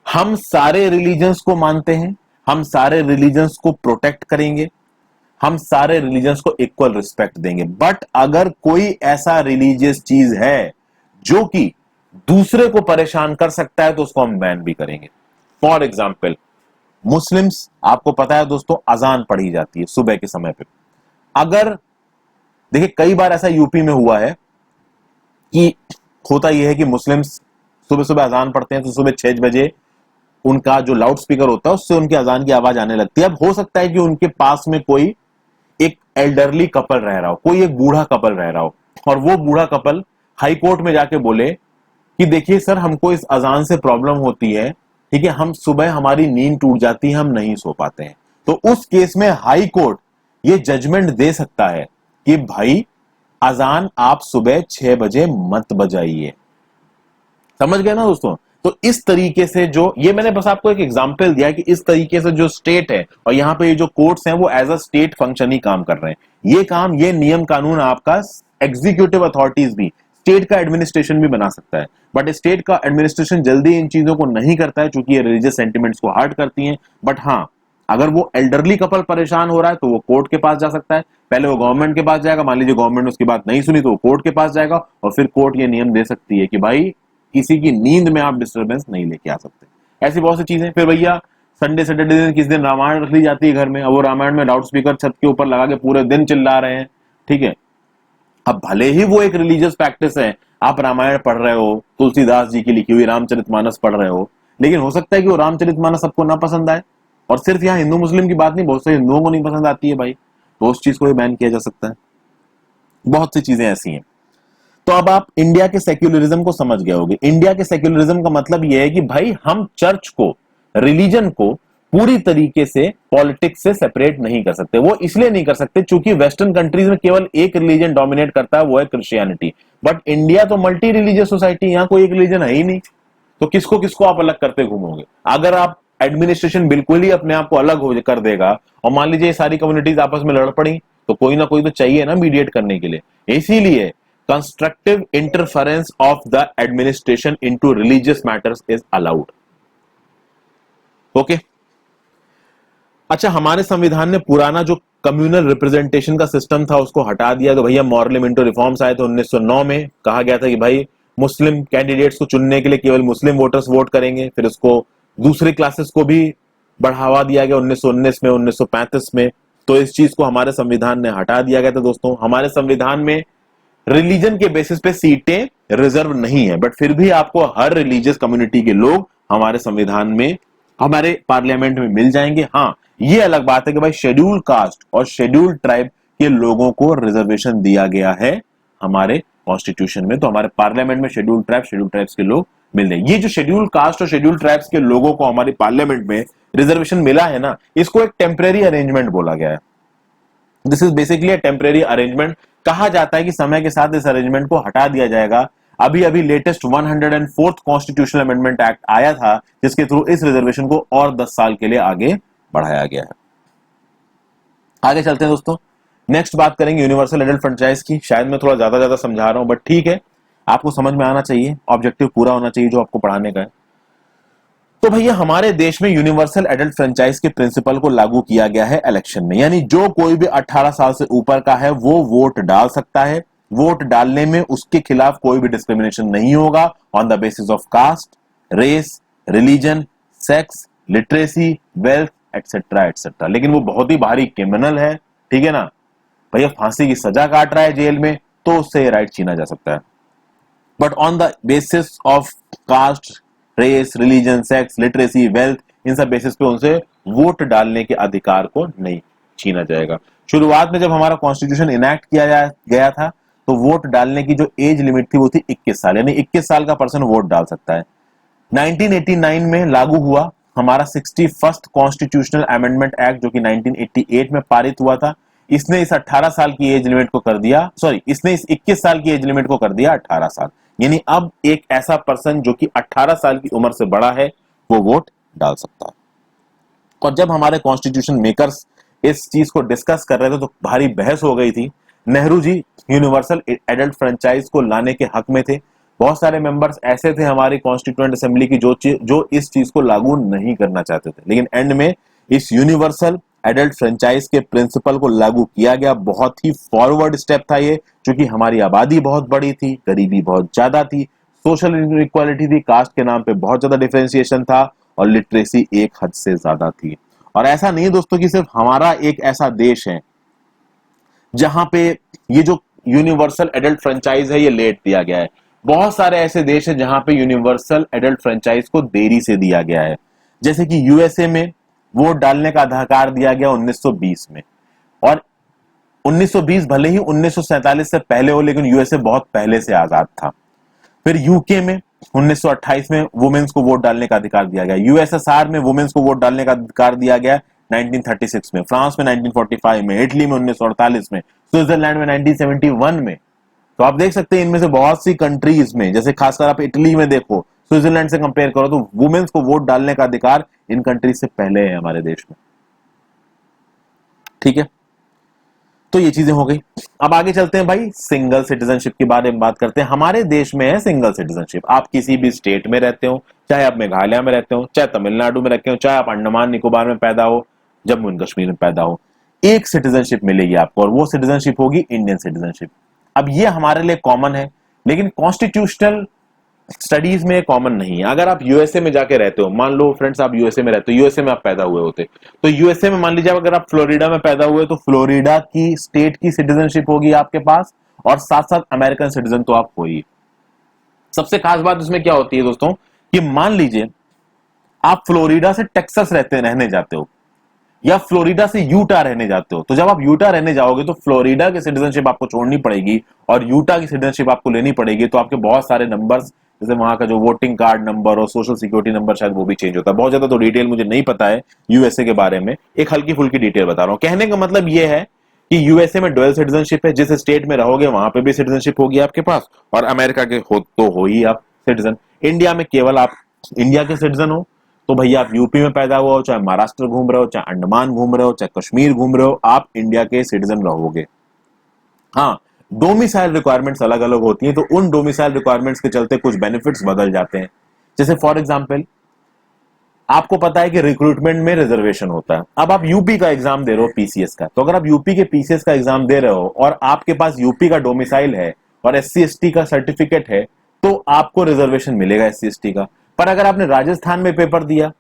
हम सारे रिलीजन्स को मानते हैं, हम सारे रिलीजन्स को प्रोटेक्ट करेंगे, हम सारे रिलीजन्स को इक्वल रिस्पेक्ट देंगे। बट अगर कोई ऐसा रिलीजियस चीज है जो कि दूसरे को परेशान कर सकता है तो उसको हम बैन भी करेंगे। फॉर एग्जाम्पल मुस्लिम्स, आपको पता है दोस्तों, अजान पढ़ी जाती है सुबह के समय पे। अगर देखिए कई बार ऐसा यूपी में हुआ है कि होता यह है कि मुस्लिम्स सुबह सुबह अजान पढ़ते हैं, तो सुबह 6 बजे उनका जो लाउड स्पीकर होता है उससे उनकी अजान की आवाज आने लगती है। अब हो सकता है कि उनके पास में कोई एक एल्डरली कपल रह रहा हो, कोई एक बूढ़ा कपल रह रहा हो, और वो बूढ़ा कपल हाई कोर्ट में जाके बोले कि देखिए सर, हमको इस अजान से प्रॉब्लम होती है, ठीक है, हम सुबह हमारी नींद टूट जाती है, हम नहीं सो पाते हैं। तो उस केस में हाई कोर्ट ये जजमेंट दे सकता है कि भाई अजान आप सुबह 6 बजे मत बजाइए। समझ गए ना दोस्तों? तो इस तरीके से जो, ये मैंने बस आपको एक एग्जांपल दिया कि इस तरीके से जो स्टेट है और यहाँ पे ये जो कोर्ट्स हैं वो एज अ स्टेट फंक्शन ही काम कर रहे हैं। ये काम, ये नियम कानून आपका एग्जीक्यूटिव अथॉरिटीज भी, स्टेट का एडमिनिस्ट्रेशन भी बना सकता है, बट स्टेट का एडमिनिस्ट्रेशन जल्दी इन चीजों को नहीं करता है क्योंकि ये रिलीजियस सेंटिमेंट्स को हर्ट करती हैं। बट हाँ, अगर वो एल्डरली कपल परेशान हो रहा है तो वो कोर्ट के पास जा सकता है। पहले वो गवर्नमेंट के पास जाएगा, मान लीजिए गवर्नमेंट उसकी बात नहीं सुनी तो वो कोर्ट के पास जाएगा, और फिर कोर्ट ये नियम दे सकती है कि भाई किसी की नींद में आप डिस्टर्बेंस नहीं लेके आ सकते। ऐसी बहुत सी चीजें। फिर भैया संडे सैटरडे दिन किस दिन रामायण रख ली जाती है घर में, अब वो रामायण में लाउड स्पीकर छत के ऊपर लगा के पूरे दिन चिल्ला रहे हैं, ठीक है। अब भले ही वो एक रिलीजियस प्रैक्टिस है, आप रामायण पढ़ रहे हो, तुलसीदास जी की लिखी हुई रामचरितमानस पढ़ रहे हो, लेकिन हो सकता है कि वो रामचरितमानस सबको ना पसंद आए। और सिर्फ यहाँ हिंदू मुस्लिम की बात नहीं, बहुत से हिंदुओं को नहीं पसंद आती है भाई, तो उस चीज को भी बैन किया जा सकता है। बहुत सी चीजें ऐसी हैं। तो अब आप इंडिया के सेक्युलरिज्म को समझ गए होंगे। इंडिया के सेक्युलरिज्म का मतलब यह है कि भाई हम चर्च को, रिलीजन को पूरी तरीके से पॉलिटिक्स से सेपरेट नहीं कर सकते। वो इसलिए नहीं कर सकते क्योंकि वेस्टर्न कंट्रीज में केवल एक रिलीजन डोमिनेट करता है, वो है क्रिश्चियनिटी। बट इंडिया तो मल्टी रिलीजियस सोसाइटी, यहां कोई एक रिलीजन है ही नहीं। तो किसको किसको आप अलग करते घूमोगे? अगर आप एडमिनिस्ट्रेशन बिल्कुल ही अपने आप को अलग हो कर देगा और मान लीजिए ये सारी कम्युनिटीज आपस में लड़ पड़ी, तो कोई ना कोई तो चाहिए ना मीडिएट करने के लिए। इसीलिए constructive interference of the administration into religious matters is allowed. Okay, अच्छा, हमारे संविधान ने पुराना जो कम्युनल रिप्रेजेंटेशन का सिस्टम था उसको हटा दिया। तो भैया मॉरले मिंटो रिफॉर्म्स आए थे 1909 में। कहा गया था कि भाई मुस्लिम कैंडिडेट्स को चुनने के लिए केवल मुस्लिम वोटर्स वोट करेंगे। फिर उसको दूसरी क्लासेस को भी बढ़ावा दिया गया 1919 में, 1935 में। तो इस चीज को हमारे संविधान ने हटा दिया गया था दोस्तों। हमारे संविधान में रिलीजन के बेसिस पे सीटें रिजर्व नहीं है, बट फिर भी आपको हर रिलीजियस कम्युनिटी के लोग हमारे संविधान में, हमारे पार्लियामेंट में मिल जाएंगे। हाँ, ये अलग बात है कि भाई शेड्यूल कास्ट और शेड्यूल ट्राइब के लोगों को रिजर्वेशन दिया गया है हमारे कॉन्स्टिट्यूशन में। तो हमारे पार्लियामेंट में शेड्यूल ट्राइब्स के लोग मिल रहे हैं। ये जो शेड्यूल कास्ट और शेड्यूल ट्राइब्स के लोगों को हमारे पार्लियामेंट में रिजर्वेशन मिला है ना, इसको एक टेम्परेरी अरेंजमेंट बोला गया है। This is basically a temporary arrangement. कहा जाता है कि समय के साथ इस अरेंजमेंट को हटा दिया जाएगा। अभी अभी latest 104th constitutional amendment act आया था, जिसके थ्रू इस रिजर्वेशन को और 10 साल के लिए आगे बढ़ाया गया है। आगे चलते हैं दोस्तों, नेक्स्ट बात करेंगे यूनिवर्सल एडल्ट फ्रेंचाइज की। शायद मैं थोड़ा ज्यादा समझा रहा हूं, बट ठीक है, आपको समझ में आना चाहिए, ऑब्जेक्टिव पूरा होना चाहिए जो आपको पढ़ाने का है। तो भैया हमारे देश में यूनिवर्सल एडल्ट फ्रेंचाइज के प्रिंसिपल को लागू किया गया है इलेक्शन में, यानी जो कोई भी 18 साल से ऊपर का है वो वोट डाल सकता है। वोट डालने में उसके खिलाफ कोई भी डिस्क्रिमिनेशन नहीं होगा on the basis of caste, race, religion, sex, literacy, wealth etcetera etcetera. लेकिन वो बहुत ही भारी क्रिमिनल है, ठीक है ना भैया, फांसी की सजा काट रहा है जेल में, तो उससे राइट छीना जा सकता है। But on the basis of caste, race, religion, sex, literacy, wealth, इन सब बेसिस पे उनसे वोट डालने के अधिकार को नहीं छीना जाएगा। शुरुआत में जब हमारा कॉन्स्टिट्यूशन इनैक्ट किया गया था तो वोट डालने की जो एज लिमिट थी वो थी 21 साल, यानी 21 साल का पर्सन वोट डाल सकता है। 1989 में लागू हुआ हमारा 61st कॉन्स्टिट्यूशनल अमेंडमेंट एक्ट, जो कि 1988 में पारित हुआ था। इसने इस 18 साल की एज लिमिट को कर दिया, इसने इस 21 साल की एज लिमिट को कर दिया 18 साल। यानी अब एक ऐसा पर्सन जो कि 18 साल की उम्र से बड़ा है वो वोट डाल सकता है। और जब हमारे कॉन्स्टिट्यूशन मेकर्स इस चीज को डिस्कस कर रहे थे तो भारी बहस हो गई थी। Nehru ji universal adult franchise को लाने के हक में थे। बहुत सारे मेंबर्स ऐसे थे हमारी कॉन्स्टिट्यूएंट असेंबली की जो इस चीज को लागू नहीं करना चाहते थे, लेकिन एंड में इस यूनिवर्सल एडल्ट फ्रेंचाइज के प्रिंसिपल को लागू किया गया। बहुत ही फॉरवर्ड स्टेप था ये, क्योंकि हमारी आबादी बहुत बड़ी थी, गरीबी बहुत ज्यादा थी, सोशल इनइक्वालिटी थी, कास्ट के नाम पे बहुत ज्यादा डिफरेंशिएशन था और लिटरेसी एक हद से ज्यादा थी। और ऐसा नहीं है दोस्तों कि सिर्फ हमारा एक ऐसा देश है जहां पे ये जो यूनिवर्सल एडल्ट फ्रेंचाइज है ये लेट दिया गया है। बहुत सारे ऐसे देश हैं जहां पे यूनिवर्सल एडल्ट फ्रेंचाइज को देरी से दिया गया है। जैसे कि यूएसए में वोट डालने का अधिकार दिया गया 1920 में, और 1920 भले ही 1947 से पहले हो, लेकिन यूएसए बहुत पहले से आजाद था। फिर यूके में 1928 में वुमेन्स को वोट डालने का अधिकार दिया गया। यूएसएसआर में वुमेन्स को वोट डालने का अधिकार दिया गया 1936 में, फ्रांस में 1945 में, इटली में 1948 में, स्विट्जरलैंड में 1971 में। तो आप देख सकते हैं इनमें से बहुत सी कंट्रीज में, जैसे खासकर आप इटली में देखो, स्विट्जरलैंड से कंपेयर करो, तो वुमेन्स को वोट डालने का अधिकार इन कंट्रीज से पहले है हमारे देश में। ठीक है, तो ये चीजें हो गई। अब आगे चलते हैं भाई, सिंगल सिटीजनशिप के बारे में बात करते हैं। हमारे देश में है सिंगल सिटीजनशिप। आप किसी भी स्टेट में रहते हो, चाहे आप मेघालय में रहते हो, चाहे तमिलनाडु में रहते हो, चाहे आप अंडमान निकोबार में पैदा हो, जम्मू एंड कश्मीर में पैदा हो, एक सिटीजनशिप मिलेगी आपको, और वो सिटीजनशिप होगी इंडियन सिटीजनशिप। अब ये हमारे लिए कॉमन है, लेकिन कॉन्स्टिट्यूशनल स्टडीज में कॉमन नहीं है। अगर आप यूएसए में जाके रहते हो, मान लो फ्रेंड्स आप यूएसए में रहते हो, यूएसए में आप पैदा हुए होते, तो यूएसए में मान लीजिए अगर आप फ्लोरिडा में पैदा हुए तो फ्लोरिडा की स्टेट की सिटीजनशिप होगी आपके पास, और साथ साथ अमेरिकन सिटीजन तो आप हो ही। सबसे खास बात इसमें क्या होती है दोस्तों, कि मान लीजिए आप फ्लोरिडा से टेक्सास रहने जाते हो, या फ्लोरिडा से यूटा रहने जाते हो, तो जब आप यूटा रहने जाओगे तो फ्लोरिडा की सिटीजनशिप आपको छोड़नी पड़ेगी और यूटा की सिटीजनशिप आपको लेनी पड़ेगी। तो आपके बहुत सारे नंबर्स, जैसे वहां का जो वोटिंग कार्ड नंबर और सोशल सिक्योरिटी नंबर, शायद वो भी चेंज होता है। बहुत ज्यादा तो डिटेल मुझे नहीं पता है यूएसए के बारे में, एक हल्की फुल्की डिटेल बता रहा हूं। कहने का मतलब ये है कि यूएसए में डुअल सिटीजनशिप है, जिस स्टेट में रहोगे वहां पे भी सिटीजनशिप होगी आपके पास, और अमेरिका के हो तो हो ही आप सिटीजन। इंडिया में केवल आप इंडिया के सिटीजन हो तो भैया आप यूपी में पैदा हुआ हो, चाहे महाराष्ट्र घूम रहे हो, चाहे अंडमान घूम रहे हो, चाहे कश्मीर घूम रहे हो, आप इंडिया के सिटीजन रहोगे। हाँ, डोमिसाइल रिक्वायरमेंट्स अलग अलग होती हैं, तो उन डोमिसाइल रिक्वायरमेंट्स के चलते कुछ बेनिफिट्स बदल जाते हैं। जैसे फॉर एग्जांपल आपको पता है कि रिक्रूटमेंट में रिजर्वेशन होता है। अब आप यूपी का एग्जाम दे रहे हो पीसीएस का, तो अगर आप यूपी के पीसीएस का एग्जाम दे रहे हो और आपके पास यूपी का डोमिसाइल है और एससी एसटी का सर्टिफिकेट है, तो आपको रिजर्वेशन मिलेगा एससी एसटी का। पर अगर आपने राजस्थान में पेपर दिया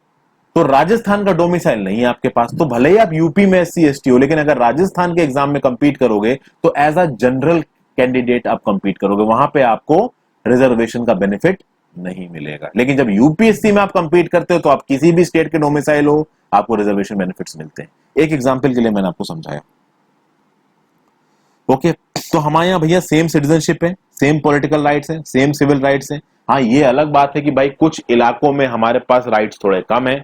तो राजस्थान का डोमिसाइल नहीं है आपके पास, तो भले ही आप यूपी में एससी एसटी हो, लेकिन अगर राजस्थान के एग्जाम में कंपीट करोगे तो एज अ जनरल कैंडिडेट आप कंपीट करोगे, वहां पे आपको रिजर्वेशन का बेनिफिट नहीं मिलेगा। लेकिन जब यूपीएससी में आप कंपीट करते हो तो आप किसी भी स्टेट के डोमिसाइल हो, आपको रिजर्वेशन बेनिफिट्स मिलते हैं। एक एग्जांपल के लिए मैंने आपको समझाया। ओके, तो हमारे यहाँ भैया सेम सिटीजनशिप है, सेम पॉलिटिकल राइट्स हैं, सेम सिविल राइट्स हैं। हाँ, ये अलग बात है कि भाई कुछ इलाकों में हमारे पास राइट्स थोड़े कम है,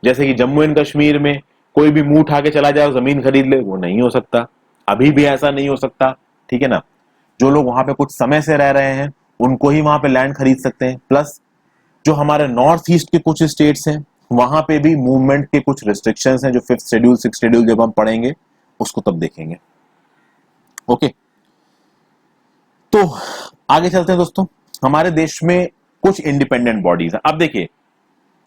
जैसे कि जम्मू एंड कश्मीर में कोई भी मुंह उठा के चला जाए जमीन खरीद ले, वो नहीं हो सकता, अभी भी ऐसा नहीं हो सकता, ठीक है ना। जो लोग वहां पे कुछ समय से रह रहे हैं उनको ही वहां पे लैंड खरीद सकते हैं। प्लस जो हमारे नॉर्थ ईस्ट के कुछ स्टेट्स हैं वहां पे भी मूवमेंट के कुछ रिस्ट्रिक्शंस हैं, जो 5th शेड्यूल 6th शेड्यूल जब हम पढ़ेंगे उसको तब देखेंगे। ओके, तो आगे चलते हैं दोस्तों। हमारे देश में कुछ इंडिपेंडेंट बॉडीज हैं। अब देखिए,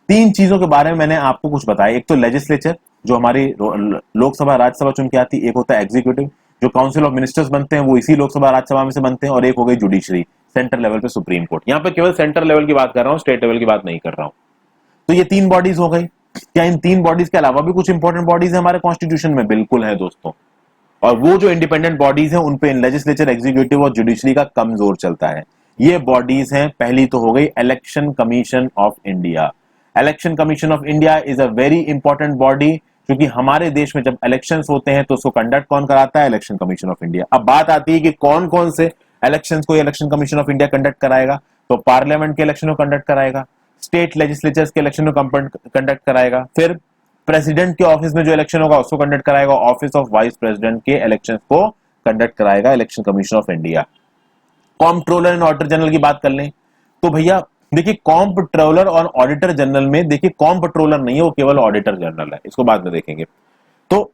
3 चीजों के बारे में मैंने आपको कुछ बताया। एक तो लेजिस्लेचर जो हमारी लोकसभा राज्यसभा चुन के आती है, एक होता है एग्जीक्यूटिव जो काउंसिल ऑफ मिनिस्टर्स बनते हैं, वो इसी लोकसभा राज्यसभा में से बनते हैं, और एक हो गई जुडिशरी, सेंटर लेवल पे सुप्रीम कोर्ट। यहाँ पे केवल सेंटर लेवल की बात कर रहा हूँ, स्टेट लेवल की बात नहीं कर रहा हूँ। तो ये 3 बॉडीज हो गई। क्या इन 3 बॉडीज के अलावा भी कुछ इंपॉर्टेंट बॉडीज है हमारे कॉन्स्टिट्यूशन में? बिल्कुल है दोस्तों। और वो जो इंडिपेंडेंट बॉडीज हैं उन पे लेजिस्लेचर, एग्जीक्यूटिव और जुडिशरी का कम जोर चलता है। ये बॉडीज हैं, पहली तो हो गई election commission of India. Election commission of India is a very important body, क्योंकि हमारे देश में जब इलेक्शंस होते हैं तो उसको कंडक्ट कौन कराता है? Election commission of India. अब बात आती है कि कौन कौन से इलेक्शंस को election commission of India conduct कराएगा। तो पार्लियामेंट के इलेक्शन को कंडक्ट कराएगा, स्टेट लेजिस्लेचर्स के इलेक्शन को कंडक्ट कराएगा, फिर प्रेसिडेंट के ऑफिस में जो इलेक्शन होगा उसको कंडक्ट कराएगा, ऑफिस ऑफ वाइस प्रेसिडेंट के इलेक्शन को कंडक्ट कराएगा election commission of India. Comptroller and auditor general की बात कर लें तो भैया देखिए, कॉम्प्ट्रोलर और ऑडिटर जनरल में देखिए, कॉम्प्ट्रोलर नहीं है, वो केवल ऑडिटर जनरल है, इसको बाद में देखेंगे। तो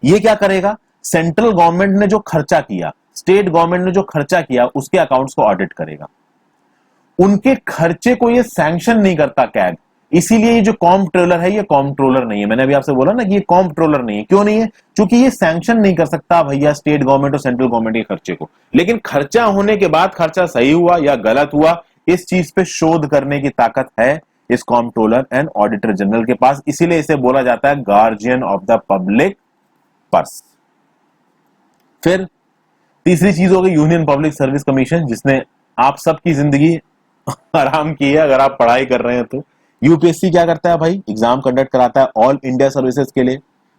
ये क्या करेगा? सेंट्रल गवर्नमेंट ने जो खर्चा किया, स्टेट गवर्नमेंट ने जो खर्चा किया, उसके अकाउंट्स को ऑडिट करेगा। उनके खर्चे को ये सैंक्शन नहीं करता कैग, इसीलिए ये जो कॉम्प्ट्रोलर है ये कॉम्प्ट्रोलर नहीं है। मैंने अभी आपसे बोला ना कि ये कॉम्प्ट्रोलर नहीं है। क्यों नहीं है? क्योंकि ये सैंक्शन नहीं कर सकता भैया स्टेट गवर्नमेंट और सेंट्रल गवर्नमेंट के खर्चे को। लेकिन खर्चा होने के बाद खर्चा सही हुआ या गलत हुआ, इस चीज पे शोध करने की ताकत है इस कॉम्प्ट्रोलर एंड ऑडिटर जनरल के पास, इसीलिए इसे बोला जाता है guardian of the public purse. फिर तीसरी चीज हो गई यूनियन पब्लिक सर्विस कमीशन, जिसने आप सबकी जिंदगी आराम की है अगर आप पढ़ाई कर रहे हैं तो। यूपीएससी क्या करता है भाई? एग्जाम कंडक्ट कराता है ऑल इंडिया सर्विसेज के लिए।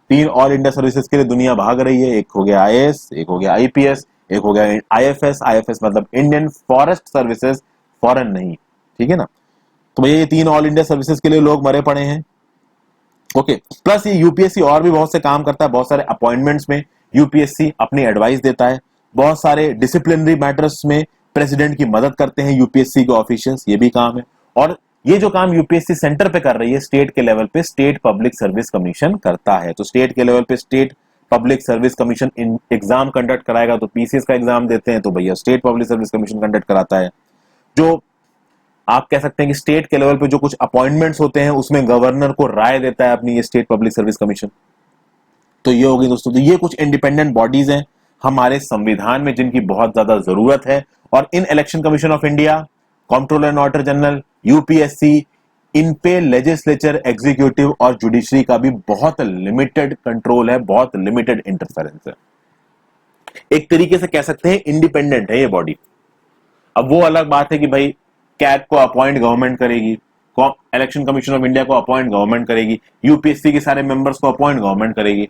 3 ऑल इंडिया सर्विसेज के लिए दुनिया भाग रही है। एक हो गया आईएएस, एक हो गया आईपीएस, एक हो गया आईएफएस। आईएफएस मतलब इंडियन फॉरेस्ट सर्विसेज, फॉरेन नहीं, ठीक है ना। तो भैया ये 3 ऑल इंडिया सर्विसेज के लिए लोग मरे पड़े हैं। ओके, प्लस ये यूपीएससी और भी बहुत से काम करता है। बहुत सारे अपॉइंटमेंट्स में यूपीएससी अपनी एडवाइस देता है, बहुत सारे डिसिप्लिनरी मैटर्स में प्रेसिडेंट की मदद करते हैं यूपीएससी के ऑफिशियल्स, ये भी काम है। और ये जो काम यूपीएससी सेंटर पे कर रही है, स्टेट के लेवल पे स्टेट पब्लिक सर्विस कमीशन करता है। तो स्टेट के लेवल पे state public service commission exam conduct कराएगा, तो पीसीएस का एग्जाम देते हैं तो भैया state public service commission conduct कराता है। जो आप कह सकते हैं कि स्टेट के लेवल पे जो कुछ अपॉइंटमेंट्स होते हैं उसमें गवर्नर को राय देता है अपनी ये स्टेट पब्लिक सर्विस कमीशन। तो ये होगी दोस्तों, तो ये कुछ इंडिपेंडेंट बॉडीज हैं हमारे संविधान में जिनकी बहुत ज्यादा जरूरत है। और इन election commission of India, comptroller and auditor general, UPSC, इन पे लेजिस्लेचर, एग्जीक्यूटिव और जुडिशरी का भी बहुत लिमिटेड कंट्रोल है, बहुत लिमिटेड इंटरफेरेंस है। एक तरीके से कह सकते हैं इंडिपेंडेंट है ये बॉडी। अब वो अलग बात है कि भाई कैग को अपॉइंट गवर्नमेंट करेगी, इलेक्शन कमीशन ऑफ इंडिया को अपॉइंट गवर्नमेंट करेगी, यूपीएससी के सारे मेंबर्स को अपॉइंट गवर्नमेंट करेगी,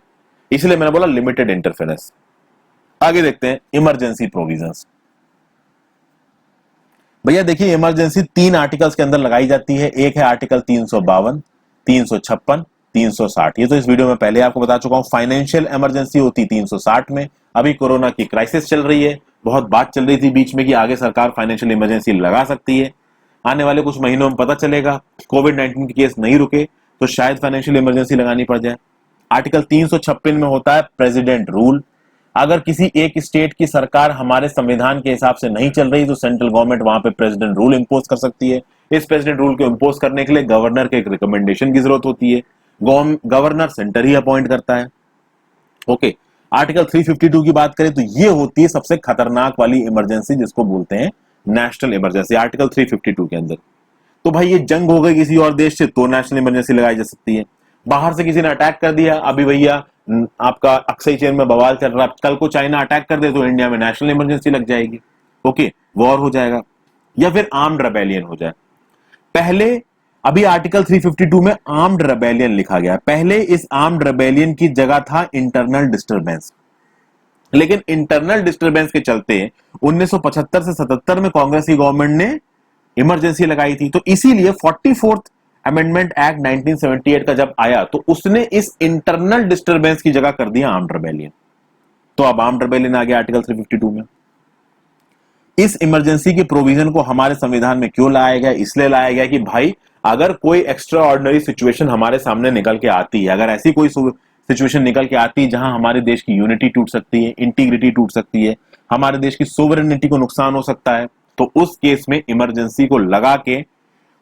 इसलिए मैंने बोला लिमिटेड इंटरफेरेंस। आगे देखते हैं इमरजेंसी प्रोविजंस। भैया देखिए, इमरजेंसी 3 आर्टिकल्स के अंदर लगाई जाती है। एक है आर्टिकल 352, 356, 360। ये तो इस वीडियो में पहले आपको बता चुका हूं। फाइनेंशियल इमरजेंसी होती 360 में। अभी कोरोना की क्राइसिस चल रही है, बहुत बात चल रही थी बीच में कि आगे सरकार फाइनेंशियल इमरजेंसी लगा सकती है। आने वाले कुछ महीनों में पता चलेगा, कोविड-19 के केस नहीं रुके तो शायद फाइनेंशियल इमरजेंसी लगानी पड़ जाए। आर्टिकल 356 में होता है प्रेसिडेंट रूल। अगर किसी एक स्टेट की सरकार हमारे संविधान के हिसाब से नहीं चल रही तो सेंट्रल गवर्नमेंट वहां पे प्रेसिडेंट रूल इंपोज कर सकती है। इस प्रेसिडेंट रूल को इंपोज करने के लिए गवर्नर के एक रिकमेंडेशन की जरूरत होती है। गवर्नर सेंटर ही अपॉइंट करता है। ओके, आर्टिकल 352 की बात करें तो ये होती है सबसे खतरनाक वाली इमरजेंसी, जिसको बोलते हैं नेशनल इमरजेंसी, आर्टिकल 352 के अंदर। तो भाई ये जंग हो गई किसी और देश से तो नेशनल इमरजेंसी लगाई जा सकती है। बाहर से किसी ने अटैक कर दिया, अभी भैया आपका अक्साई चेन में बवाल चल रहा है, कल को चाइना अटैक कर दे तो इंडिया में नेशनल इमरजेंसी लग जाएगी। ओके, वॉर हो जाएगा या फिर आर्म्ड रेबेलियन हो जाए। पहले अभी आर्टिकल 352 में आर्म्ड रेबेलियन लिखा गया, पहले इस आर्म्ड रेबेलियन की जगह था इंटरनल डिस्टर्बेंस। लेकिन इंटरनल डिस्टर्बेंस के चलते 1975 से 77 में कांग्रेस की गवर्नमेंट ने इमरजेंसी लगाई थी। तो इसीलिए 44th अमेंडमेंट एक्ट 1978 का जब आया तो उसने इस इंटरनल डिस्टर्बेंस की जगह कर दिया आर्म्ड रेबेलियन। तो अब आर्म्ड रेबेलियन आ गया आर्टिकल 352 में। इस इमरजेंसी के प्रोविजन को हमारे संविधान में क्यों लाया गया? इसलिए लाया गया कि भाई अगर कोई एक्स्ट्रा ऑर्डिनरी सिचुएशन हमारे सामने निकल के आती है, अगर ऐसी कोई सिचुएशन निकल के आती है जहां हमारे देश की यूनिटी टूट सकती है, इंटीग्रिटी टूट सकती है, हमारे देश की सोवरेनिटी को नुकसान हो सकता है, तो उस केस में इमरजेंसी को लगा के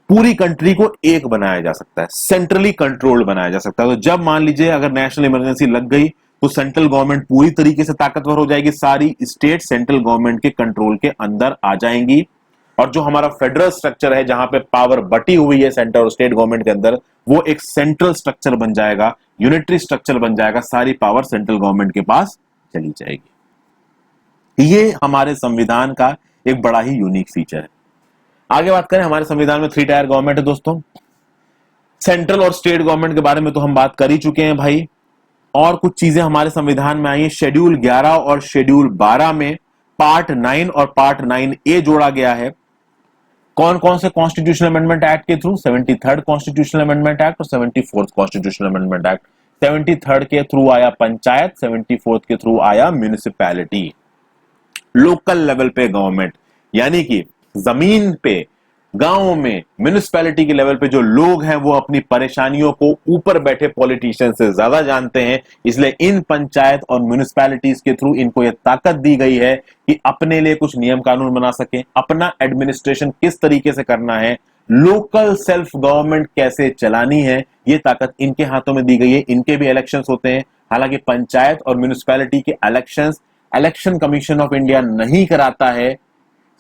पूरी कंट्री को एक बनाया जा सकता है, सेंट्रली कंट्रोल्ड बनाया जा सकता है। तो जब मान लीजिए अगर नेशनल इमरजेंसी लग गई तो सेंट्रल गवर्नमेंट पूरी तरीके से ताकतवर हो जाएगी, सारी स्टेट सेंट्रल गवर्नमेंट के कंट्रोल के अंदर आ जाएंगी, और जो हमारा फेडरल स्ट्रक्चर है जहां पे पावर बटी हुई है सेंटर और स्टेट गवर्नमेंट के अंदर, वो एक सेंट्रल स्ट्रक्चर बन जाएगा, यूनिटरी स्ट्रक्चर बन जाएगा, सारी पावर सेंट्रल गवर्नमेंट के पास चली जाएगी। ये हमारे संविधान का एक बड़ा ही यूनिक फीचर है। आगे बात करें, हमारे संविधान में 3 टायर गवर्नमेंट है दोस्तों। सेंट्रल और स्टेट गवर्नमेंट के बारे में तो हम बात कर ही चुके हैं भाई, और कुछ चीजें हमारे संविधान में आई है। शेड्यूल 11 और शेड्यूल 12 में पार्ट 9 और पार्ट 9A जोड़ा गया है। कौन कौन से कॉन्स्टिट्यूशनल अमेंडमेंट एक्ट के through? 73rd constitutional amendment act और 74th constitutional amendment act. 73rd के थ्रू आया पंचायत, 74th के थ्रू आया म्युनिसिपैलिटी, लोकल लेवल पे गवर्नमेंट, यानी कि जमीन पे गांव में म्युनिसिपैलिटी के लेवल पे जो लोग हैं वो अपनी परेशानियों को ऊपर बैठे पॉलिटिशियन से ज्यादा जानते हैं, इसलिए इन पंचायत और म्युनिसिपैलिटीज के थ्रू इनको यह ताकत दी गई है कि अपने लिए कुछ नियम कानून बना सके, अपना एडमिनिस्ट्रेशन किस तरीके से करना है, लोकल सेल्फ गवर्नमेंट कैसे चलानी है, ये ताकत इनके हाथों में दी गई है। इनके भी इलेक्शंस होते हैं, हालांकि पंचायत और म्युनिसिपैलिटी के elections election commission of India नहीं कराता है।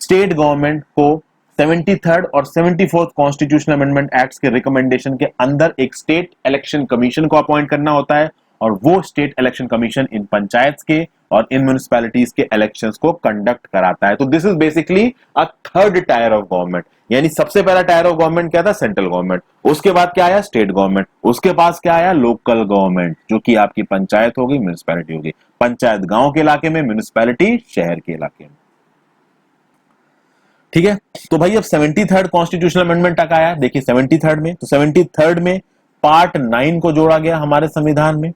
स्टेट गवर्नमेंट को 73rd और 74th कॉन्स्टिट्यूशनल अमेंडमेंट एक्ट्स के रिकमेंडेशन के अंदर एक स्टेट इलेक्शन कमीशन को अपॉइंट करना होता है, और वो स्टेट इलेक्शन कमीशन इन पंचायत के और इन म्युनिसिपैलिटीज के इलेक्शंस को कंडक्ट कराता है। तो this is basically a 3rd tyre of government, यानी सबसे पहला टायर ऑफ गवर्नमेंट क्या था? Central government. उसके बाद क्या आया? State government. उसके पास क्या आया? लोकल गवर्नमेंट, जो कि आपकी पंचायत होगी, म्युनिसिपैलिटी होगी। पंचायत गांव के इलाके में, म्युनिसिपैलिटी शहर के इलाके में। ठीक है, तो भाई अब 73rd कॉन्स्टिट्यूशनल अमेंडमेंट तक आया। देखिए 73rd में, तो 73rd में पार्ट 9 को जोड़ा गया हमारे संविधान में,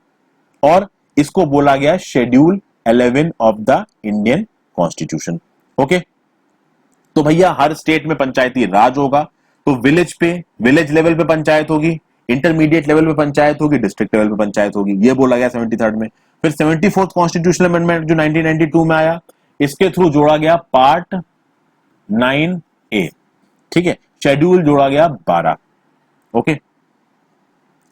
और इसको बोला गया schedule 11 of the Indian constitution. Okay, तो भैया हर स्टेट में पंचायती राज होगा, तो विलेज लेवल पे पंचायत होगी, इंटरमीडिएट लेवल पे पंचायत होगी, डिस्ट्रिक्ट लेवल पे पंचायत होगी, ये बोला गया 73rd में। फिर 74th कॉन्स्टिट्यूशनल अमेंडमेंट जो 1992 में आया, इसके थ्रू जोड़ा गया पार्ट 9A। ठीक है, शेड्यूल जोड़ा गया 12। ओके,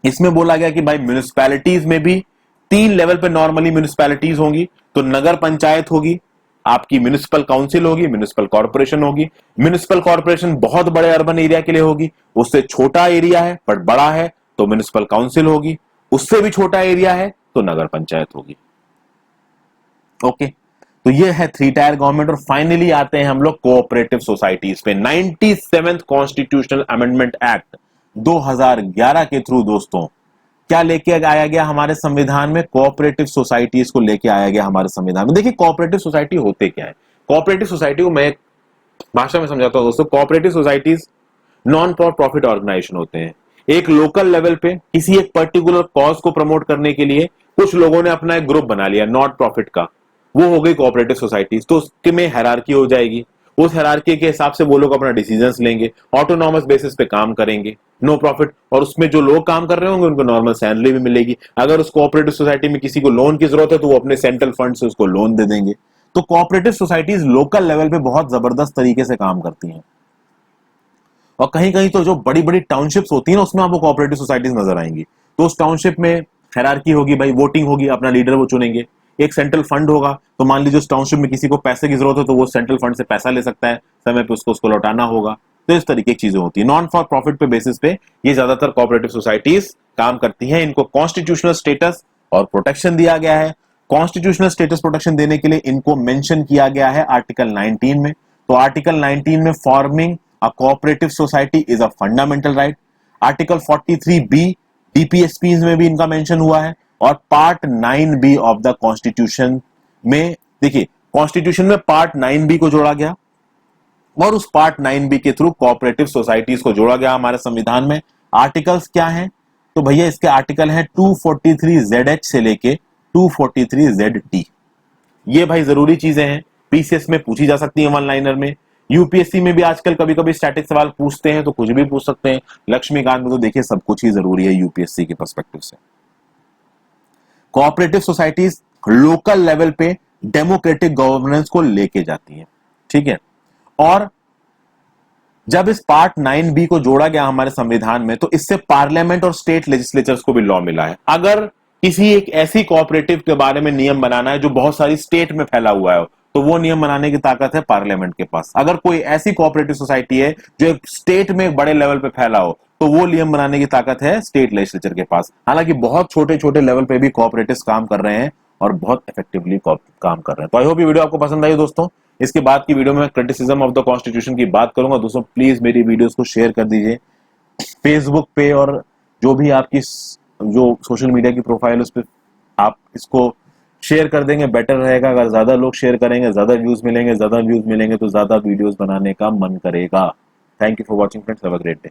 इसमें बोला गया कि भाई म्युनिसिपैलिटीज में भी 3 लेवल पे नॉर्मली म्युनिसिपैलिटीज होंगी। तो नगर पंचायत होगी, आपकी म्युनिसिपल काउंसिल होगी, म्युनिसिपल कॉर्पोरेशन होगी। म्युनिसिपल कॉर्पोरेशन बहुत बड़े अर्बन एरिया के लिए होगी, उससे छोटा एरिया है बट बड़ा है तो म्युनिसिपल काउंसिल होगी, उससे भी छोटा एरिया है तो नगर पंचायत होगी। ओके, तो ये है 3 टायर गवर्नमेंट। और फाइनली आते हैं हम लोग कोऑपरेटिव सोसाइटीज पे। 97th कॉन्स्टिट्यूशनल अमेंडमेंट एक्ट 2011 के थ्रू दोस्तों क्या लेके आया गया हमारे संविधान में? कोऑपरेटिव सोसाइटीज को लेके आया गया हमारे संविधान में। देखिए कोऑपरेटिव सोसाइटी होते क्या है? कोऑपरेटिव सोसाइटी को मैं एक भाषा में समझाता हूं दोस्तों। Cooperative societies non for profit organization होते हैं। एक लोकल लेवल पे किसी एक पर्टिकुलर कॉज को प्रमोट करने के लिए कुछ लोगों ने अपना एक ग्रुप बना लिया नॉट प्रॉफिट का, वो हो गई कोऑपरेटिव सोसाइटीज। तो उसके में हायरार्की हो जाएगी, उस हायरार्की के हिसाब से वो लोग अपना डिसीजंस लेंगे, ऑटोनॉमस बेसिस पे काम करेंगे, नो प्रॉफिट, और उसमें जो लोग काम कर रहे होंगे उनको नॉर्मल सैलरी भी मिलेगी। अगर उस कोऑपरेटिव सोसाइटी में किसी को लोन की जरूरत है तो वो अपने सेंट्रल फंड से उसको लोन दे देंगे। तो कोऑपरेटिव सोसाइटीज लोकल लेवल पे बहुत जबरदस्त तरीके से काम करती हैं, और कहीं कहीं तो जो बड़ी बड़ी टाउनशिप्स होती हैं ना उसमें आपको कोऑपरेटिव सोसाइटीज नजर आएंगी। तो उस टाउनशिप में हायरार्की होगी भाई, वोटिंग होगी, अपना लीडर वो चुनेंगे, एक सेंट्रल फंड होगा, तो मान लीजिए उस टाउनशिप में किसी को पैसे की जरूरत है तो वो सेंट्रल फंड से पैसा ले सकता है, समय पे उसको लौटाना होगा। तो इस तरीके की चीजें होती है। नॉन फॉर प्रॉफिट पे बेसिस पे ये ज्यादातर कोऑपरेटिव सोसाइटीज काम करती हैं। इनको कॉन्स्टिट्यूशनल स्टेटस और प्रोटेक्शन दिया गया है। कॉन्स्टिट्यूशनल स्टेटस प्रोटेक्शन देने के लिए इनको मेंशन किया गया है आर्टिकल 19 में। तो आर्टिकल 19 में forming a cooperative society is a fundamental right. Article 43B DPSP में भी इनका मेंशन हुआ है, और part 9B of the constitution में, देखिए कॉन्स्टिट्यूशन में पार्ट 9B को जोड़ा गया, और उस पार्ट 9B के थ्रू कोऑपरेटिव सोसाइटीज को जोड़ा गया हमारे संविधान में। आर्टिकल्स क्या हैं? तो भैया इसके आर्टिकल हैं 243ZH से लेके 243ZT। ये भाई जरूरी चीजें हैं, पीसीएस में पूछी जा सकती है वन लाइनर में। यूपीएससी में भी आजकल कभी कभी स्टैटिक सवाल पूछते हैं तो कुछ भी पूछ सकते हैं। लक्ष्मीकांत में तो देखिए सब कुछ ही जरूरी है यूपीएससी के पर्सपेक्टिव से। कोऑपरेटिव सोसाइटीज लोकल लेवल पे डेमोक्रेटिक गवर्नेंस को लेके जाती है, ठीक है। और जब इस पार्ट 9B को जोड़ा गया हमारे संविधान में, तो इससे पार्लियामेंट और स्टेट लेजिस्लेचर्स को भी लॉ मिला है। अगर किसी एक ऐसी कोऑपरेटिव के बारे में नियम बनाना है जो बहुत सारी स्टेट में फैला हुआ है, तो वो नियम बनाने की ताकत है पार्लियामेंट के पास। अगर कोई ऐसी कोऑपरेटिव सोसाइटी है जो एक स्टेट में बड़े लेवल पे फैला हो, तो वो नियम बनाने की ताकत है स्टेट लेजिस्लेचर के पास। हालांकि बहुत छोटे छोटे लेवल पे भी कोऑपरेटिव्स काम कर रहे हैं और बहुत इफेक्टिवली काम कर रहे हैं। तो आई होप ये वीडियो आपको पसंद आई दोस्तों। इसके बाद की वीडियो में क्रिटिसिज्म ऑफ द कॉन्स्टिट्यूशन की बात करूंगा। दोस्तों प्लीज मेरी वीडियोस को शेयर कर दीजिए फेसबुक पे, और जो भी आपकी जो सोशल मीडिया की प्रोफाइल उस पर आप इसको शेयर कर देंगे बेटर रहेगा। अगर ज्यादा लोग शेयर करेंगे, ज्यादा व्यूज मिलेंगे, ज्यादा व्यूज मिलेंगे तो ज्यादा वीडियोस बनाने का मन करेगा। Thank you for watching friends, have a great day.